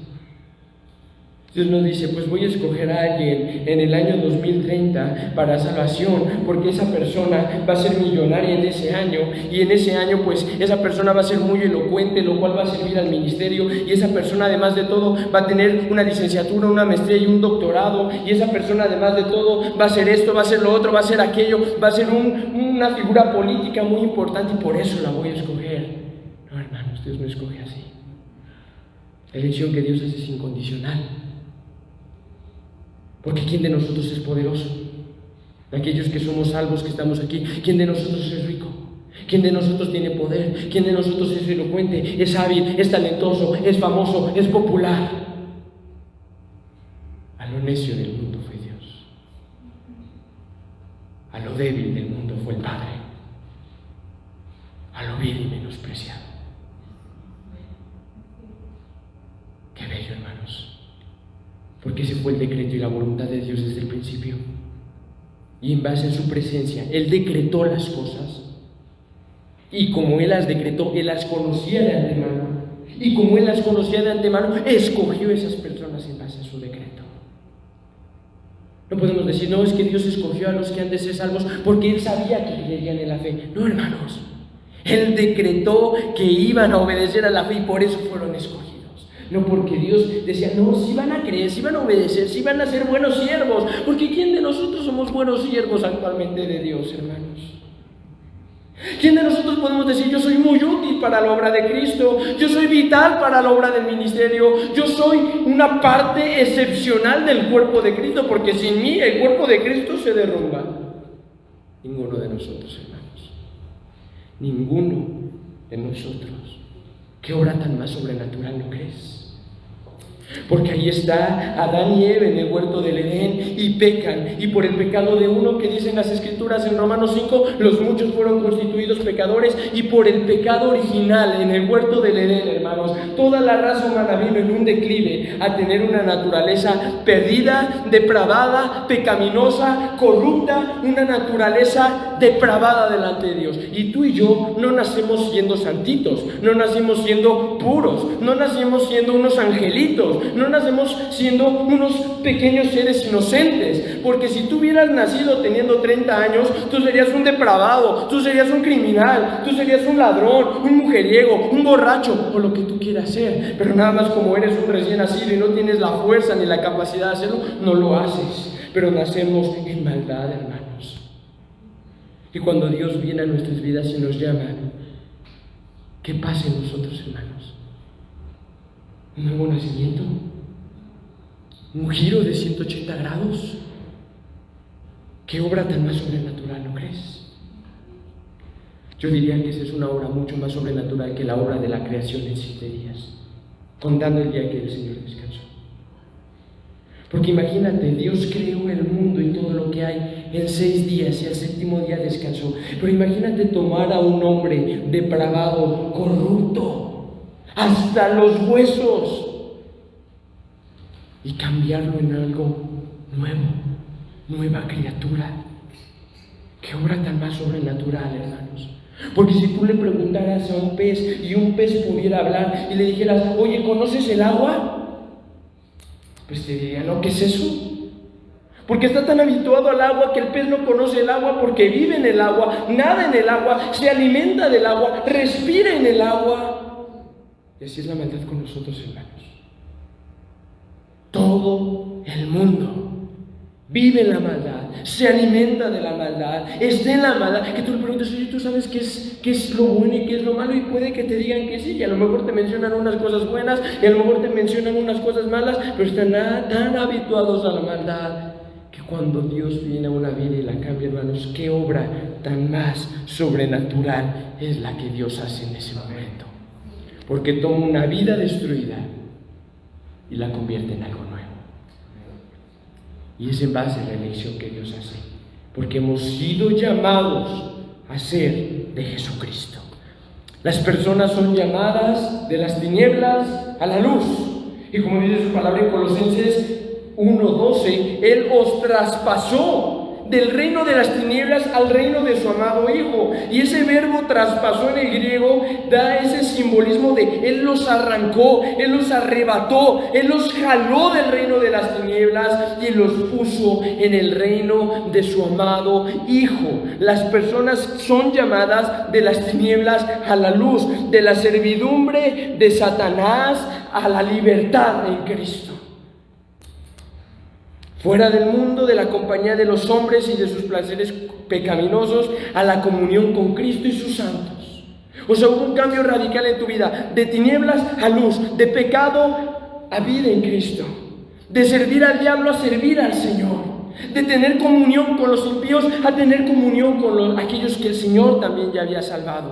Dios nos dice, pues voy a escoger a alguien en el año 2030 para salvación, porque esa persona va a ser millonaria en ese año, y en ese año pues esa persona va a ser muy elocuente, lo cual va a servir al ministerio, y esa persona además de todo va a tener una licenciatura, una maestría y un doctorado, y esa persona además de todo va a hacer esto, va a hacer lo otro, va a hacer aquello, va a ser una figura política muy importante, y por eso la voy a escoger. No, hermanos, Dios no escoge así. La elección que Dios hace es incondicional. Porque ¿quién de nosotros es poderoso? Aquellos que somos salvos, que estamos aquí. ¿Quién de nosotros es rico? ¿Quién de nosotros tiene poder? ¿Quién de nosotros es elocuente, es hábil, es talentoso, es famoso, es popular? necio del mundo fue Dios. A lo débil del mundo fue el Padre. A lo vil y menospreciado. Qué bello, hermanos. Porque ese fue el decreto y la voluntad de Dios desde el principio. Y en base a su presencia, Él decretó las cosas. Y como Él las decretó, Él las conocía de antemano. Y como Él las conocía de antemano, escogió esas personas en base a su decreto. No podemos decir, no, es que Dios escogió a los que han de ser salvos porque Él sabía que creerían en la fe. No, hermanos. Él decretó que iban a obedecer a la fe y por eso fueron escogidos. No porque Dios decía, no, si van a creer, si van a obedecer, si van a ser buenos siervos. Porque ¿quién de nosotros somos buenos siervos actualmente de Dios, hermanos? ¿Quién de nosotros podemos decir, yo soy muy útil para la obra de Cristo, yo soy vital para la obra del ministerio, yo soy una parte excepcional del cuerpo de Cristo, porque sin mí el cuerpo de Cristo se derrumba? Ninguno de nosotros, hermanos. Ninguno de nosotros. ¿Qué obra tan más sobrenatural, no crees? Porque ahí está Adán y Eva en el huerto del Edén y pecan, y por el pecado de uno, que dicen las Escrituras en Romanos 5, los muchos fueron constituidos pecadores, y por el pecado original en el huerto del Edén, hermanos, toda la raza humana vino en un declive a tener una naturaleza perdida, depravada, pecaminosa, corrupta, una naturaleza depravada delante de Dios. Y tú y yo no nacemos siendo santitos, no nacimos siendo puros, no nacimos siendo unos angelitos, no nacemos siendo unos pequeños seres inocentes, porque si tú hubieras nacido teniendo 30 años, tú serías un depravado, tú serías un criminal, tú serías un ladrón, un mujeriego, un borracho, o lo que tú quieras ser. Pero nada más como eres un recién nacido y no tienes la fuerza ni la capacidad de hacerlo, no lo haces. Pero nacemos en maldad, hermanos. Y cuando Dios viene a nuestras vidas y nos llama, ¿qué pasa en nosotros, hermanos? ¿Un nuevo nacimiento? ¿Un giro de 180 grados? ¿Qué obra tan más sobrenatural, no crees? Yo diría que esa es una obra mucho más sobrenatural que la obra de la creación en 7 días, contando el día que el Señor descansó. Porque imagínate, Dios creó el mundo y todo lo que hay en 6 días y al 7º día descansó. Pero imagínate tomar a un hombre depravado, corrupto, hasta los huesos, y cambiarlo en algo nuevo, nueva criatura. Qué obra tan más sobrenatural, hermanos. Porque si tú le preguntaras a un pez y un pez pudiera hablar y le dijeras, oye, ¿conoces el agua? Pues te diría, no, ¿qué es eso? Porque está tan habituado al agua que el pez no conoce el agua, porque vive en el agua, nada en el agua, se alimenta del agua, respira en el agua. Y así es la maldad con nosotros, hermanos. Todo el mundo vive en la maldad, se alimenta de la maldad, está en la maldad. Que tú le preguntes, oye, ¿tú sabes qué es lo bueno y qué es lo malo? Y puede que te digan que sí, y a lo mejor te mencionan unas cosas buenas, y a lo mejor te mencionan unas cosas malas, pero están tan habituados a la maldad que cuando Dios viene a una vida y la cambia, hermanos, qué obra tan más sobrenatural es la que Dios hace en ese momento. Porque toma una vida destruida y la convierte en algo nuevo. Y es en base a la elección que Dios hace, porque hemos sido llamados a ser de Jesucristo. Las personas son llamadas de las tinieblas a la luz. Y como dice su palabra en Colosenses 1:12, Él os traspasó del reino de las tinieblas al reino de su amado Hijo. Y ese verbo traspasó en el griego da ese simbolismo de Él los arrancó, Él los arrebató, Él los jaló del reino de las tinieblas y los puso en el reino de su amado Hijo. Las personas son llamadas de las tinieblas a la luz, de la servidumbre de Satanás a la libertad en Cristo. Fuera del mundo, de la compañía de los hombres y de sus placeres pecaminosos, a la comunión con Cristo y sus santos. O sea, hubo un cambio radical en tu vida, de tinieblas a luz, de pecado a vida en Cristo, de servir al diablo a servir al Señor, de tener comunión con los impíos a tener comunión con aquellos que el Señor también ya había salvado.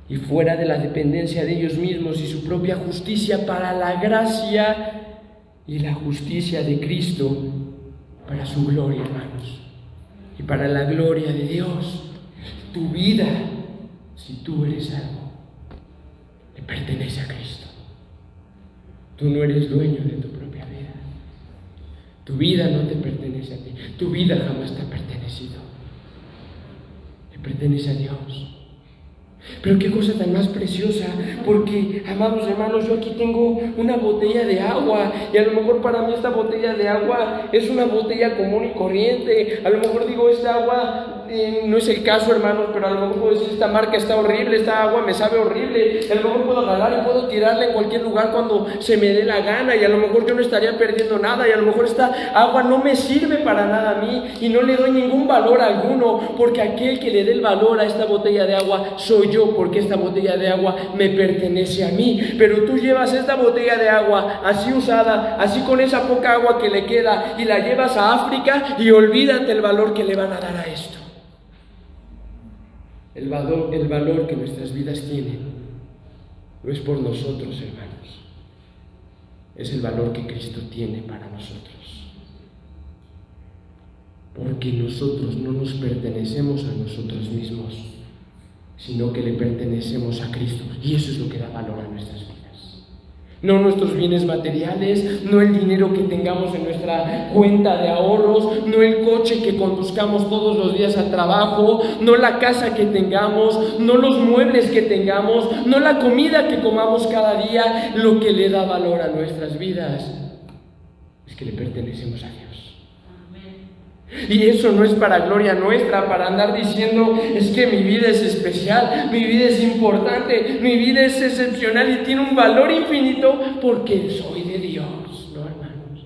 Y fuera de la dependencia de ellos mismos y su propia justicia, para la gracia y la justicia de Cristo para su gloria, hermanos, y para la gloria de Dios. Tu vida, si tú eres salvo, le pertenece a Cristo. Tú no eres dueño de tu propia vida. Tu vida no te pertenece a ti. Tu vida jamás te ha pertenecido. Le pertenece a Dios. Pero qué cosa tan más preciosa, porque, amados hermanos, yo aquí tengo una botella de agua, y a lo mejor para mí esta botella de agua es una botella común y corriente. A lo mejor digo, esta agua no es el caso, hermanos, pero a lo mejor puedo decir, esta marca está horrible, esta agua me sabe horrible. A lo mejor puedo agarrar y puedo tirarla en cualquier lugar cuando se me dé la gana, y a lo mejor yo no estaría perdiendo nada, y a lo mejor esta agua no me sirve para nada a mí, y no le doy ningún valor alguno, porque aquel que le dé el valor a esta botella de agua soy yo, porque esta botella de agua me pertenece a mí. Pero tú llevas esta botella de agua así usada, así con esa poca agua que le queda, y la llevas a África, y olvídate el valor que le van a dar a esto. El valor que nuestras vidas tienen no es por nosotros, hermanos, es el valor que Cristo tiene para nosotros, porque nosotros no nos pertenecemos a nosotros mismos, sino que le pertenecemos a Cristo, y eso es lo que da valor a nuestras vidas. No nuestros bienes materiales, no el dinero que tengamos en nuestra cuenta de ahorros, no el coche que conduzcamos todos los días al trabajo, no la casa que tengamos, no los muebles que tengamos, no la comida que comamos cada día. Lo que le da valor a nuestras vidas es que le pertenecemos a Dios. Y eso no es para gloria nuestra, para andar diciendo, es que mi vida es especial, mi vida es importante, mi vida es excepcional y tiene un valor infinito porque soy de Dios. No, hermanos,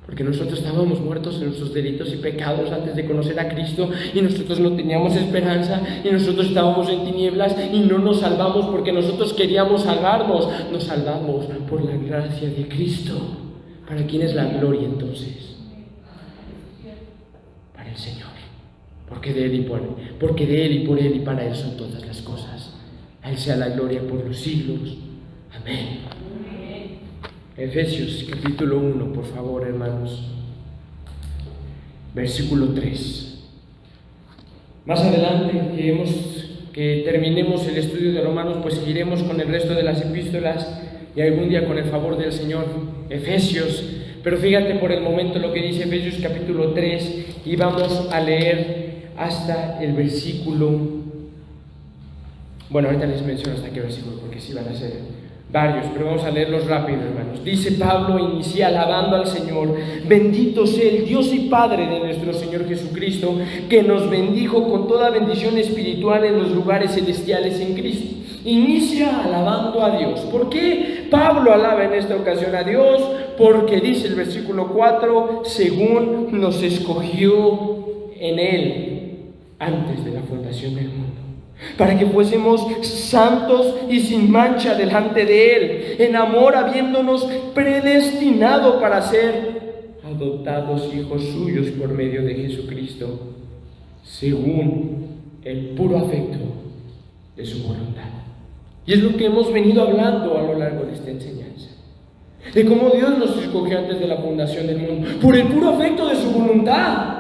porque nosotros estábamos muertos en nuestros delitos y pecados antes de conocer a Cristo, y nosotros no teníamos esperanza, y nosotros estábamos en tinieblas, y no nos salvamos porque nosotros queríamos salvarnos. Nos salvamos por la gracia de Cristo. ¿Para quién es la gloria entonces? El Señor, porque de Él y por Él y para Él son todas las cosas. A Él sea la gloria por los siglos. Amén. Efesios capítulo 1, por favor, hermanos, versículo 3. Más adelante que terminemos el estudio de Romanos, pues seguiremos con el resto de las epístolas, y algún día, con el favor del Señor, Efesios. Pero fíjate por el momento lo que dice Efesios capítulo 3, y vamos a leer hasta el versículo, bueno, ahorita les menciono hasta qué versículo, porque sí van a ser varios, pero vamos a leerlos rápido, hermanos. Dice Pablo, inicia alabando al Señor: bendito sea el Dios y Padre de nuestro Señor Jesucristo, que nos bendijo con toda bendición espiritual en los lugares celestiales en Cristo. Inicia alabando a Dios. ¿Por qué Pablo alaba en esta ocasión a Dios? Porque dice el versículo 4, según nos escogió en Él antes de la fundación del mundo, para que fuésemos santos y sin mancha delante de Él, en amor habiéndonos predestinado para ser adoptados hijos suyos por medio de Jesucristo, según el puro afecto de su voluntad. Y es lo que hemos venido hablando a lo largo de esta enseñanza, de cómo Dios nos escogió antes de la fundación del mundo, por el puro afecto de su voluntad,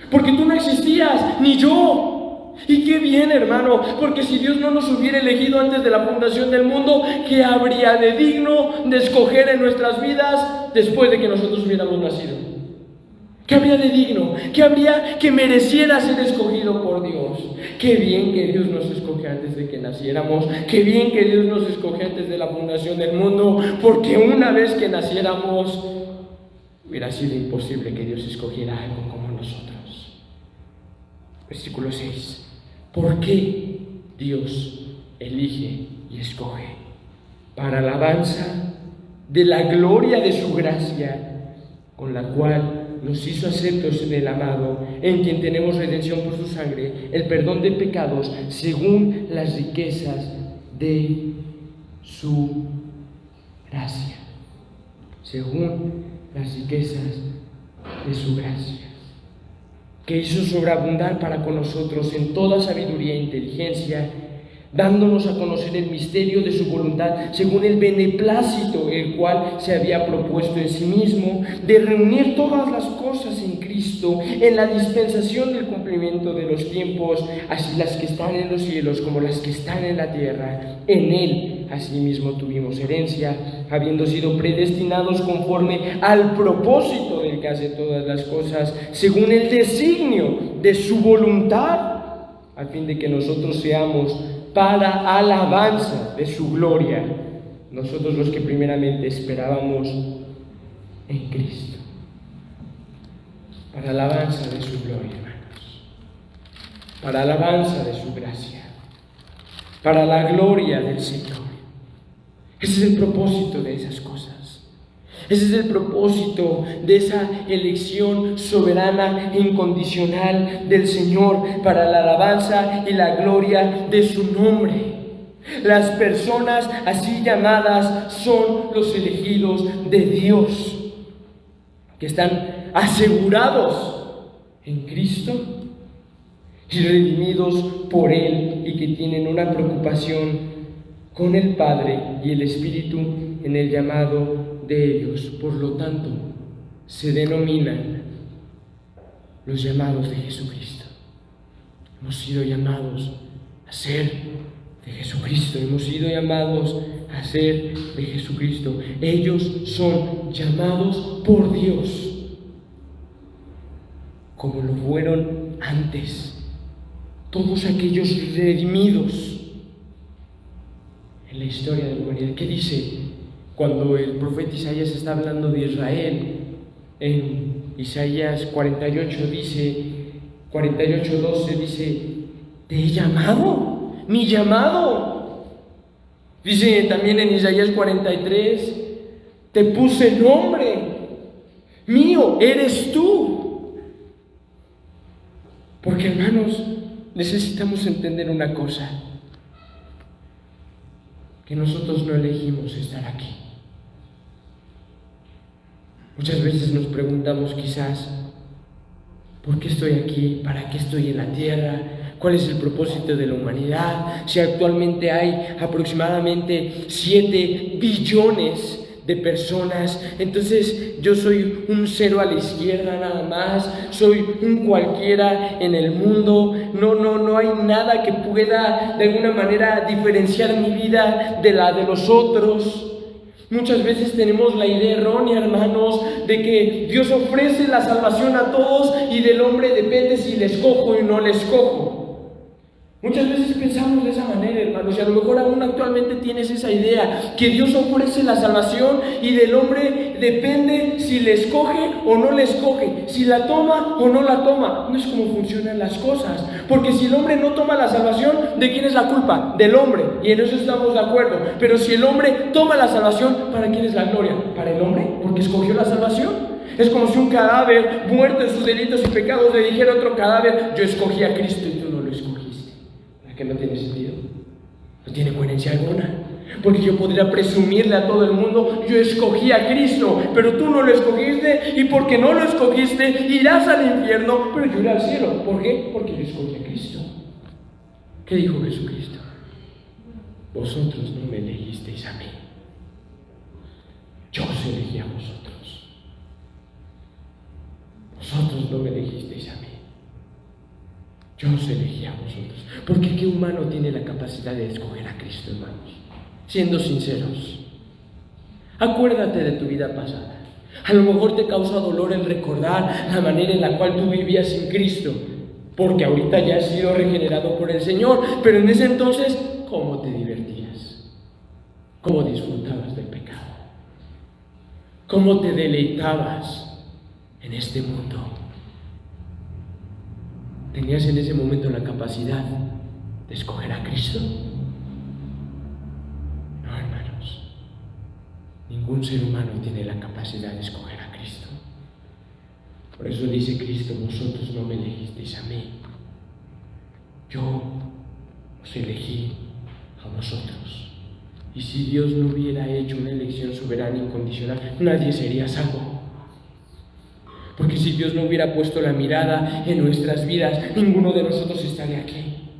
porque tú no existías, ni yo. Y qué bien, hermano, porque si Dios no nos hubiera elegido antes de la fundación del mundo, ¿qué habría de digno de escoger en nuestras vidas después de que nosotros hubiéramos nacido? ¿Qué habría de digno? ¿Qué habría que mereciera ser escogido por Dios? Qué bien que Dios nos escogió antes de que naciéramos. Qué bien que Dios nos escogió antes de la fundación del mundo, porque una vez que naciéramos hubiera sido imposible que Dios escogiera algo como nosotros. Versículo 6. ¿Por qué Dios elige y escoge? Para alabanza de la gloria de su gracia, con la cual nos hizo aceptos en el amado, en quien tenemos redención por su sangre, el perdón de pecados, según las riquezas de su gracia. Según las riquezas de su gracia, que hizo sobreabundar para con nosotros en toda sabiduría e inteligencia, dándonos a conocer el misterio de su voluntad, según el beneplácito, el cual se había propuesto en sí mismo, de reunir todas las cosas en Cristo, en la dispensación del cumplimiento de los tiempos, así las que están en los cielos como las que están en la tierra. En Él, asimismo, tuvimos herencia, habiendo sido predestinados conforme al propósito del que hace todas las cosas, según el designio de su voluntad, a fin de que nosotros seamos para alabanza de su gloria, nosotros los que primeramente esperábamos en Cristo, para alabanza de su gloria, hermanos, para alabanza de su gracia, para la gloria del Señor. Ese es el propósito de esas cosas. Ese es el propósito de esa elección soberana e incondicional del Señor para la alabanza y la gloria de su nombre. Las personas así llamadas son los elegidos de Dios, que están asegurados en Cristo y redimidos por Él, y que tienen una preocupación con el Padre y el Espíritu en el llamado de ellos. Por lo tanto, se denominan los llamados de Jesucristo. Hemos sido llamados a ser de Jesucristo, hemos sido llamados a ser de Jesucristo. Ellos son llamados por Dios, como lo fueron antes todos aquellos redimidos en la historia de la humanidad. ¿Qué dice cuando el profeta Isaías está hablando de Israel? En Isaías 48 dice, 48:12 dice: te he llamado, mi llamado. Dice también en Isaías 43, te puse nombre, mío eres tú. Porque, hermanos, necesitamos entender una cosa, que nosotros no elegimos estar aquí. Muchas veces nos preguntamos quizás, ¿por qué estoy aquí? ¿Para qué estoy en la tierra? ¿Cuál es el propósito de la humanidad? Si actualmente hay aproximadamente 7 billones de personas, entonces yo soy un cero a la izquierda nada más, soy un cualquiera en el mundo, no hay nada que pueda de alguna manera diferenciar mi vida de la de los otros. Muchas veces tenemos la idea errónea, hermanos, de que Dios ofrece la salvación a todos y del hombre depende si le escojo y no le escojo. Muchas veces pensamos de esa manera, hermanos, y a lo mejor aún actualmente tienes esa idea, que Dios ofrece la salvación y del hombre depende si le escoge o no le escoge, si la toma o no la toma. No es como funcionan las cosas, porque si el hombre no toma la salvación, ¿de quién es la culpa? Del hombre, y en eso estamos de acuerdo. Pero si el hombre toma la salvación, ¿para quién es la gloria? ¿Para el hombre? Porque escogió la salvación. Es como si un cadáver muerto en sus delitos y pecados le dijera a otro cadáver: yo escogí a Cristo y tú no lo escogiste. Que no tiene sentido, no tiene coherencia alguna, porque yo podría presumirle a todo el mundo: yo escogí a Cristo, pero tú no lo escogiste, y porque no lo escogiste irás al infierno, pero yo iré al cielo. ¿Por qué? Porque yo escogí a Cristo. ¿Qué dijo Jesucristo? Vosotros no me elegisteis a mí, yo os elegí a vosotros. Vosotros no me elegisteis a mí, yo os elegí a vosotros. Porque ¿qué humano tiene la capacidad de escoger a Cristo, hermanos? Siendo sinceros, acuérdate de tu vida pasada. A lo mejor te causa dolor el recordar la manera en la cual tú vivías sin Cristo, porque ahorita ya has sido regenerado por el Señor. Pero en ese entonces, ¿cómo te divertías? ¿Cómo disfrutabas del pecado? ¿Cómo te deleitabas en este mundo? ¿Tenías en ese momento la capacidad de escoger a Cristo? No, hermanos. Ningún ser humano tiene la capacidad de escoger a Cristo. Por eso dice Cristo: vosotros no me elegisteis a mí, yo os elegí a vosotros. Y si Dios no hubiera hecho una elección soberana e incondicional, nadie sería salvo. Porque si Dios no hubiera puesto la mirada en nuestras vidas, ninguno de nosotros estaría aquí.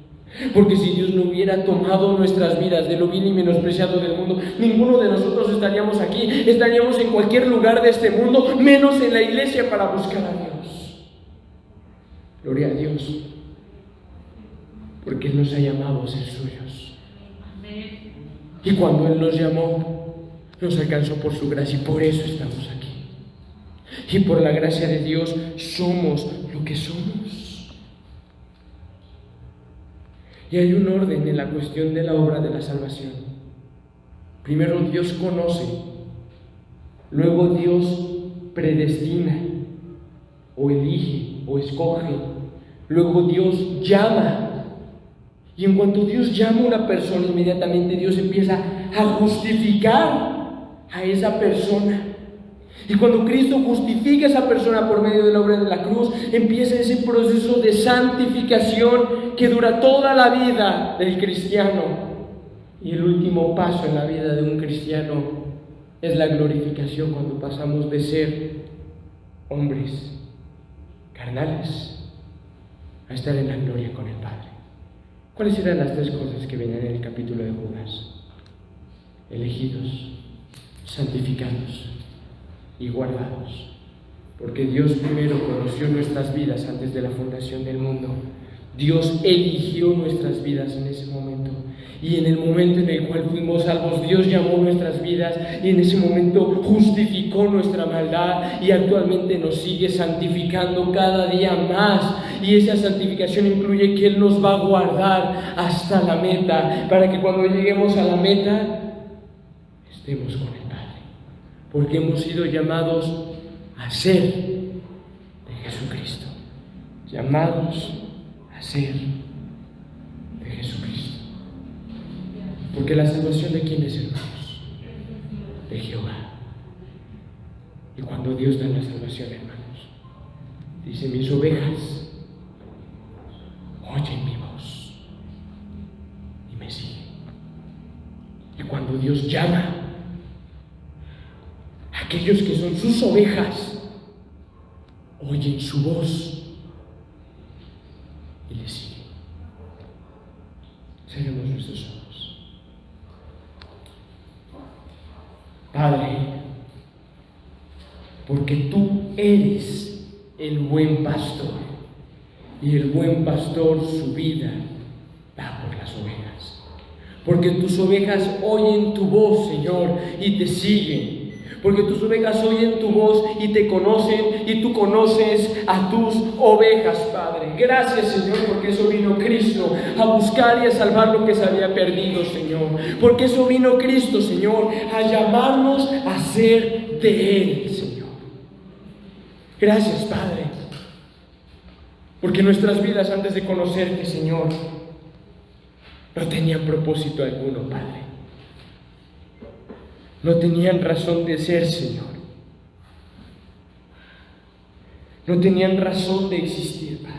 Porque si Dios no hubiera tomado nuestras vidas de lo vil y menospreciado del mundo, ninguno de nosotros estaríamos aquí, estaríamos en cualquier lugar de este mundo, menos en la iglesia para buscar a Dios. Gloria a Dios, porque Él nos ha llamado a ser suyos. Y cuando Él nos llamó, nos alcanzó por su gracia y por eso estamos aquí. Y por la gracia de Dios somos lo que somos. Y hay un orden en la cuestión de la obra de la salvación. Primero Dios conoce, luego Dios predestina, o elige, o escoge, luego Dios llama. Y en cuanto Dios llama a una persona, inmediatamente Dios empieza a justificar a esa persona. Y cuando Cristo justifica a esa persona por medio de la obra de la cruz, empieza ese proceso de santificación que dura toda la vida del cristiano. Y el último paso en la vida de un cristiano es la glorificación, cuando pasamos de ser hombres carnales a estar en la gloria con el Padre. ¿Cuáles eran las tres cosas que venían en el capítulo de Judas? Elegidos, santificados y guardados, porque Dios primero conoció nuestras vidas antes de la fundación del mundo. Dios eligió nuestras vidas en ese momento, y en el momento en el cual fuimos salvos, Dios llamó nuestras vidas y en ese momento justificó nuestra maldad, y actualmente nos sigue santificando cada día más. Y esa santificación incluye que Él nos va a guardar hasta la meta, para que cuando lleguemos a la meta estemos con Él, porque hemos sido llamados a ser de Jesucristo. Llamados a ser de Jesucristo. Porque la salvación, ¿de quién es, hermanos? De Jehová. Y cuando Dios da la salvación, hermanos, dice: mis ovejas oyen mi voz y me siguen. Y cuando Dios llama, aquellos que son sus ovejas oyen su voz y le siguen. Cerremos nuestros ojos. Padre, porque tú eres el buen pastor, y el buen pastor su vida da por las ovejas. Porque tus ovejas oyen tu voz, Señor, y te siguen. Porque tus ovejas oyen tu voz y te conocen, y tú conoces a tus ovejas, Padre. Gracias, Señor, porque eso vino Cristo a buscar y a salvar lo que se había perdido, Señor. Porque eso vino Cristo, Señor, a llamarnos a ser de Él, Señor. Gracias, Padre, porque nuestras vidas antes de conocerte, Señor, no tenían propósito alguno, Padre. No tenían razón de ser, Señor. No tenían razón de existir, Padre.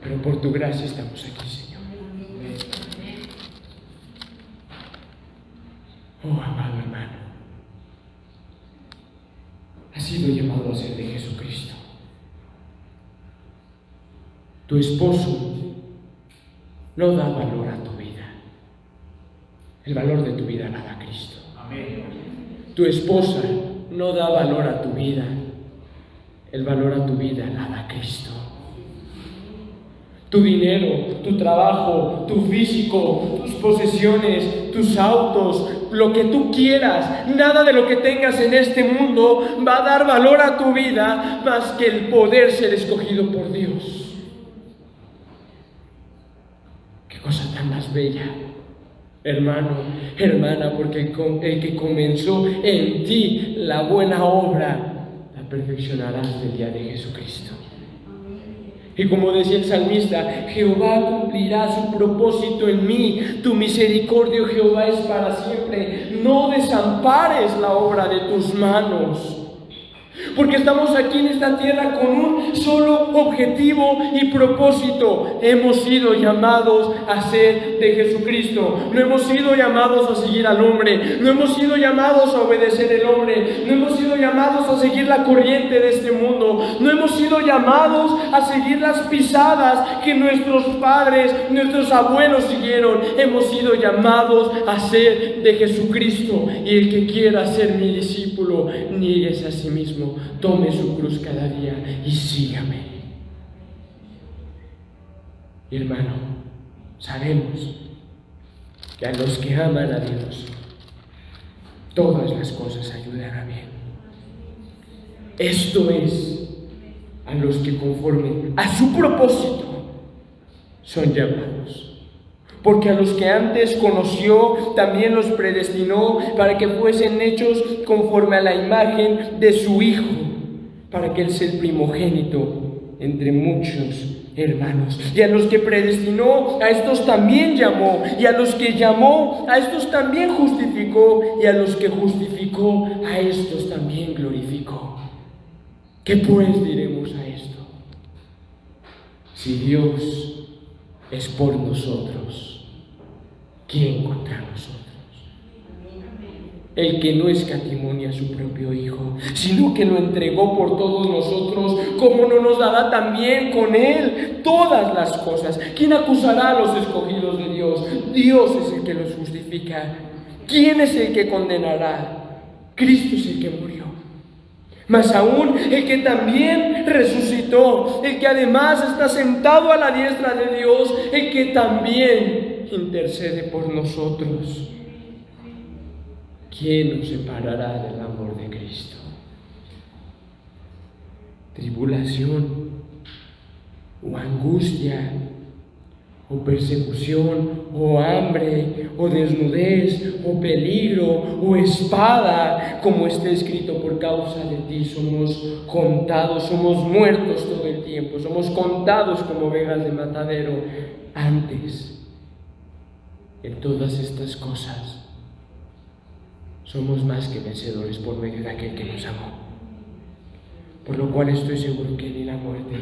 Pero por tu gracia estamos aquí, Señor. Oh, amado hermano, has sido llamado a ser de Jesucristo. Tu esposo no da valor a tu vida. El valor de tu vida la da Cristo. Amén. Tu esposa no da valor a tu vida. El valor a tu vida la da Cristo. Tu dinero, tu trabajo, tu físico, tus posesiones, tus autos, lo que tú quieras, nada de lo que tengas en este mundo va a dar valor a tu vida más que el poder ser escogido por Dios. Qué cosa tan más bella, hermano, hermana, porque el que comenzó en ti la buena obra la perfeccionará hasta el día de Jesucristo. Y como decía el salmista, Jehová cumplirá su propósito en mí. Tu misericordia, Jehová, es para siempre. No desampares la obra de tus manos. Porque estamos aquí en esta tierra con un solo objetivo y propósito. Hemos sido llamados a ser de Jesucristo. No hemos sido llamados a seguir al hombre. No hemos sido llamados a obedecer al hombre. No hemos sido llamados a seguir la corriente de este mundo. No hemos sido llamados a seguir las pisadas que nuestros padres, nuestros abuelos siguieron. Hemos sido llamados a ser de Jesucristo. Y el que quiera ser mi discípulo, nieguese a sí mismo, tome su cruz cada día y sígame. Y hermano, sabemos que a los que aman a Dios, todas las cosas ayudan a bien. Esto es, a los que conforme a su propósito son llamados. Porque a los que antes conoció, también los predestinó para que fuesen hechos conforme a la imagen de su Hijo, para que Él sea el primogénito entre muchos hermanos. Y a los que predestinó, a estos también llamó. Y a los que llamó, a estos también justificó. Y a los que justificó, a estos también glorificó. ¿Qué pues diremos a esto? Si Dios es por nosotros, ¿quién contra nosotros? El que no escatimó a su propio Hijo, sino que lo entregó por todos nosotros, ¿cómo no nos dará también con Él todas las cosas? ¿Quién acusará a los escogidos de Dios? Dios es el que los justifica. ¿Quién es el que condenará? Cristo es el que murió. Más aún, el que también resucitó, el que además está sentado a la diestra de Dios, el que también intercede por nosotros. ¿Quién nos separará del amor de Cristo? ¿Tribulación o angustia o persecución o hambre o desnudez o peligro o espada? Como está escrito, por causa de ti somos contados, somos muertos todo el tiempo, somos contados como ovejas de matadero. Antes, en todas estas cosas, somos más que vencedores por medio de aquel que nos amó. Por lo cual estoy seguro que ni la muerte,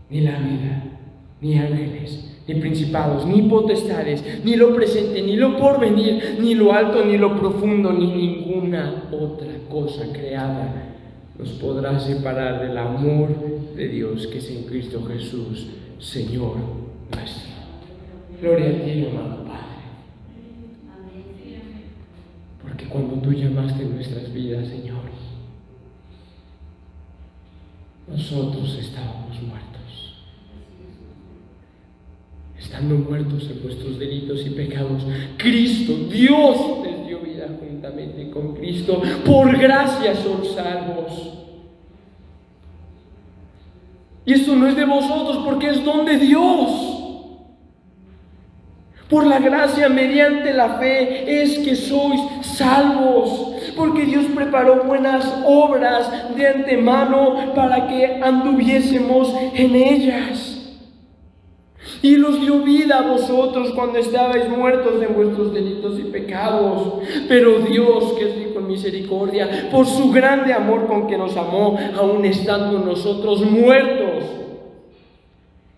ni la vida, ni ángeles, ni principados, ni potestades, ni lo presente, ni lo porvenir, ni lo alto, ni lo profundo, ni ninguna otra cosa creada nos podrá separar del amor de Dios que es en Cristo Jesús, Señor nuestro. Gloria a ti, amado Padre. Porque cuando tú llamaste nuestras vidas, Señor, nosotros estábamos muertos. Estando muertos en vuestros delitos y pecados, Cristo, Dios, les dio vida juntamente con Cristo. Por gracia son salvos. Y esto no es de vosotros, porque es don de Dios. Por la gracia mediante la fe es que sois salvos, porque Dios preparó buenas obras de antemano para que anduviésemos en ellas. Y los dio vida a vosotros cuando estabais muertos en vuestros delitos y pecados. Pero Dios, que es rico en misericordia, por su grande amor con que nos amó, aun estando nosotros muertos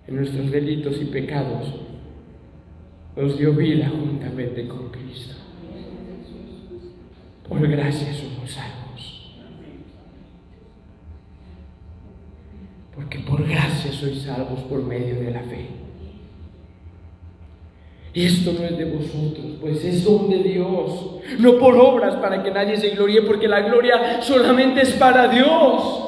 en nuestros delitos y pecados, nos dio vida juntamente con Cristo. Por gracia somos salvos. Porque por gracia sois salvos por medio de la fe. Y esto no es de vosotros, pues es don de Dios, no por obras para que nadie se gloríe, porque la gloria solamente es para Dios.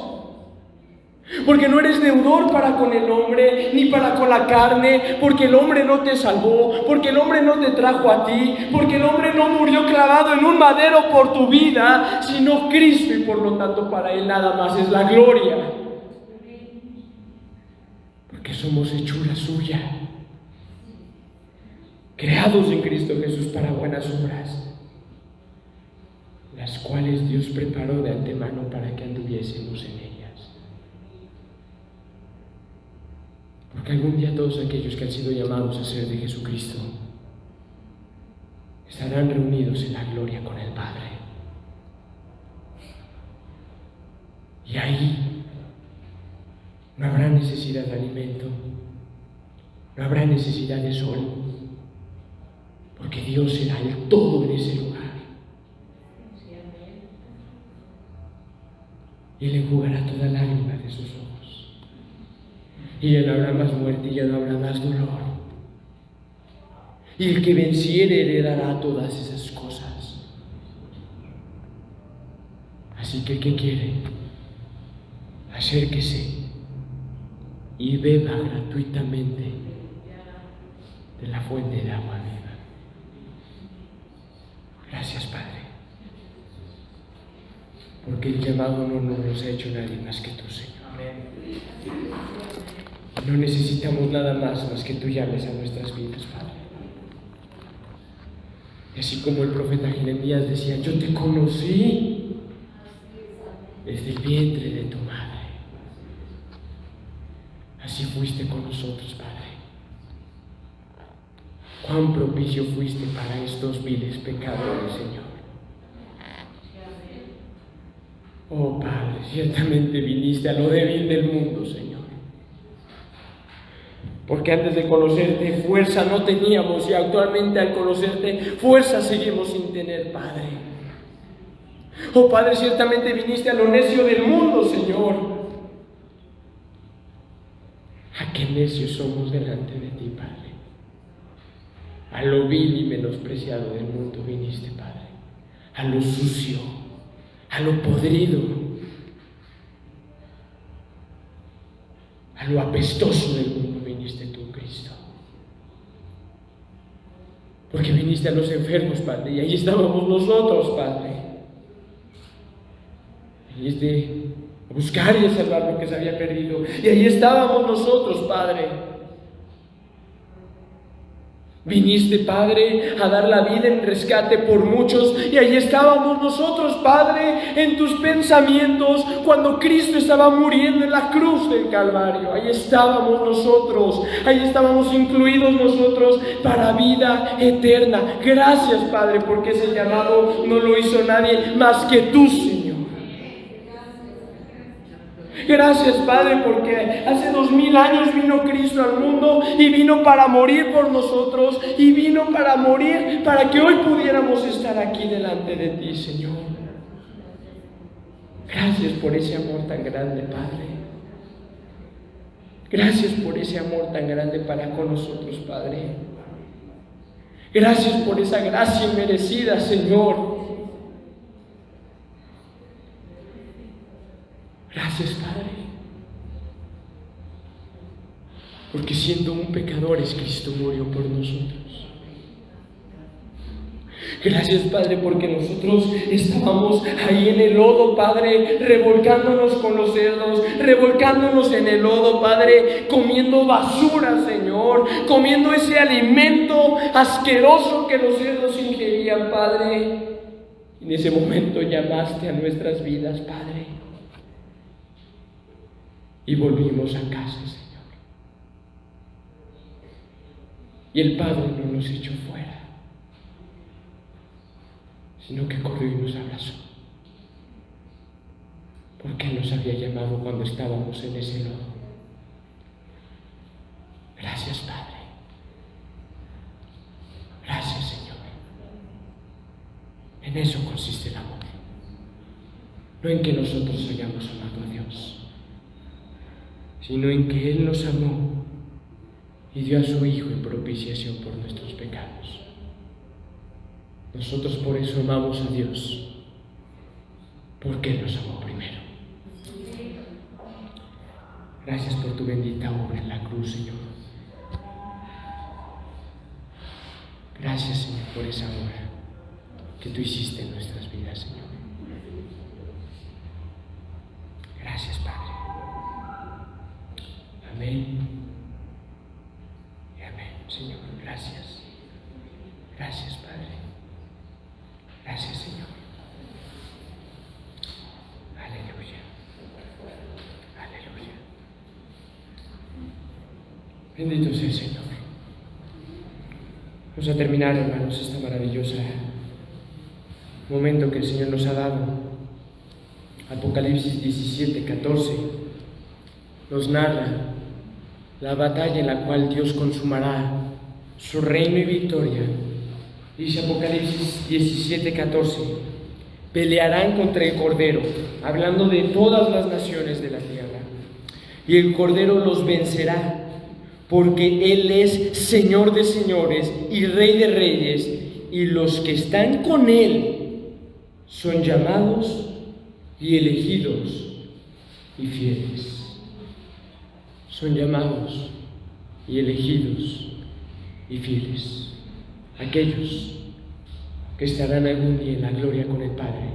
Porque no eres deudor para con el hombre, ni para con la carne, porque el hombre no te salvó, porque el hombre no te trajo a ti, porque el hombre no murió clavado en un madero por tu vida, sino Cristo, y por lo tanto para Él nada más es la gloria. Porque somos hechura suya, creados en Cristo Jesús para buenas obras, las cuales Dios preparó de antemano para que anduviésemos en ellas. Porque algún día todos aquellos que han sido llamados a ser de Jesucristo estarán reunidos en la gloria con el Padre. Y ahí no habrá necesidad de alimento, no habrá necesidad de sol, porque Dios será el todo en ese lugar. Y Él enjugará toda lágrima de sus ojos. Y ya no habrá más muerte, y ya no habrá más dolor. Y el que venciere heredará todas esas cosas. Así que, ¿qué quiere? Acérquese y beba gratuitamente de la fuente de agua viva. Gracias, Padre, porque el llamado no nos lo ha hecho nadie más que tú, Señor. No necesitamos nada más que tú llames a nuestras vidas, Padre. Y así como el profeta Jeremías decía, yo te conocí desde el vientre de tu madre. Así fuiste con nosotros, Padre. Cuán propicio fuiste para estos viles pecadores, Señor. Oh, Padre, ciertamente viniste a lo débil del mundo, Señor. Porque antes de conocerte, fuerza no teníamos, y actualmente al conocerte, fuerza seguimos sin tener, Padre. Oh, Padre, ciertamente viniste a lo necio del mundo, Señor. ¿A qué necios somos delante de ti, Padre? A lo vil y menospreciado del mundo viniste, Padre. A lo sucio, a lo podrido, a lo apestoso del mundo viniste tú, Cristo. Porque viniste a los enfermos, Padre, y ahí estábamos nosotros, Padre. Viniste a buscar y a salvar lo que se había perdido, y ahí estábamos nosotros, Padre. Viniste, Padre, a dar la vida en rescate por muchos, y ahí estábamos nosotros, Padre, en tus pensamientos, cuando Cristo estaba muriendo en la cruz del Calvario. Ahí estábamos nosotros, ahí estábamos incluidos nosotros para vida eterna. Gracias, Padre, porque ese llamado no lo hizo nadie más que tú, Señor. Gracias, Padre, porque hace 2000 años vino Cristo al mundo y vino para morir por nosotros, y vino para morir para que hoy pudiéramos estar aquí delante de ti, Señor. Gracias por ese amor tan grande, Padre. Gracias por ese amor tan grande para con nosotros, Padre. Gracias por esa gracia inmerecida, Señor. Gracias, Padre, porque siendo un pecadores, Cristo murió por nosotros. Gracias, Padre, porque nosotros estábamos ahí en el lodo, Padre, revolcándonos con los cerdos, revolcándonos en el lodo, Padre, comiendo basura, Señor, comiendo ese alimento asqueroso que los cerdos ingerían, Padre. En ese momento llamaste a nuestras vidas, Padre, y volvimos a casa, Señor. Y el Padre no nos echó fuera, sino que corrió y nos abrazó, porque Él nos había llamado cuando estábamos en ese lodo. Gracias, Padre. Gracias, Señor. En eso consiste el amor, no en que nosotros hayamos amado a Dios, sino en que Él nos amó y dio a su Hijo en propiciación por nuestros pecados. Nosotros por eso amamos a Dios, porque Él nos amó primero. Gracias por tu bendita obra en la cruz, Señor. Gracias, Señor, por esa obra que tú hiciste en nuestras vidas, Señor. Gracias, Padre. Amén y amén, Señor. Gracias. Gracias, Padre. Gracias, Señor. Aleluya. Aleluya. Bendito sea el Señor. Vamos a terminar, hermanos, esta maravillosa momento que el Señor nos ha dado. Apocalipsis 17:14. nos narra la batalla en la cual Dios consumará su reino y victoria. Dice Apocalipsis 17:14, pelearán contra el Cordero, hablando de todas las naciones de la tierra, y el Cordero los vencerá, porque Él es Señor de señores y Rey de reyes, y los que están con Él son llamados y elegidos y fieles. Son llamados y elegidos y fieles. Aquellos que estarán algún día en la gloria con el Padre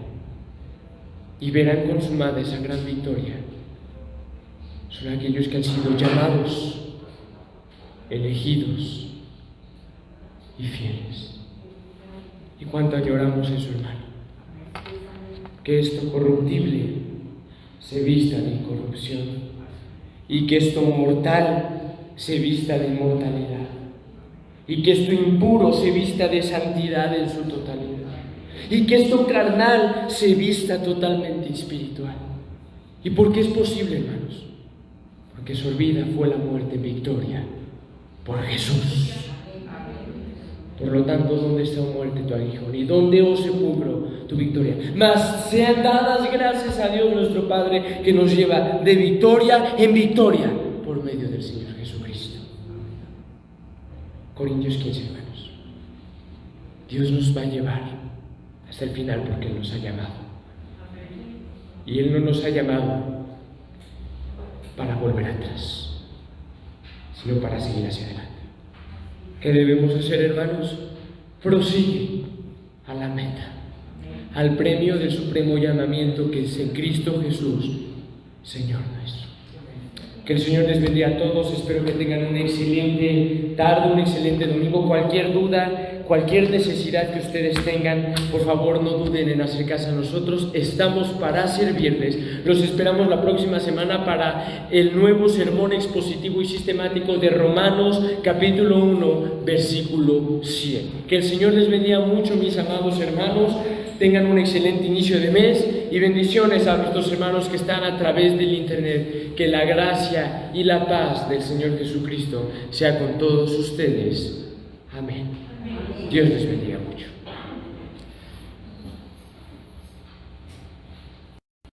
y verán consumada esa gran victoria son aquellos que han sido llamados, elegidos y fieles. ¿Y cuánto añoramos eso, hermano? Que esto corruptible se vista de incorrupción y que esto mortal se vista de inmortalidad y que esto impuro se vista de santidad en su totalidad y que esto carnal se vista totalmente espiritual. ¿Y por qué es posible, hermanos? Porque su vida fue la muerte en victoria por Jesús. Por lo tanto, ¿dónde está, oh muerte, tu aguijón? ¿Y dónde, oh sepulcro, tu victoria? Mas sean dadas gracias a Dios nuestro Padre, que nos lleva de victoria en victoria por medio del Señor Jesucristo. Corintios 15, hermanos. Dios nos va a llevar hasta el final porque Él nos ha llamado. Y Él no nos ha llamado para volver atrás, sino para seguir hacia adelante. ¿Qué debemos hacer, hermanos? Prosigue a la meta, al premio del supremo llamamiento que es en Cristo Jesús, Señor nuestro. Que el Señor les bendiga a todos. Espero que tengan una excelente tarde, un excelente domingo. Cualquier duda, cualquier necesidad que ustedes tengan, por favor no duden en acercarse a nosotros. Estamos para servirles. Los esperamos la próxima semana para el nuevo sermón expositivo y sistemático de Romanos capítulo 1, versículo 100. Que el Señor les bendiga mucho, mis amados hermanos. Tengan un excelente inicio de mes y bendiciones a nuestros hermanos que están a través del internet. Que la gracia y la paz del Señor Jesucristo sea con todos ustedes. Amén. Dios les bendiga mucho.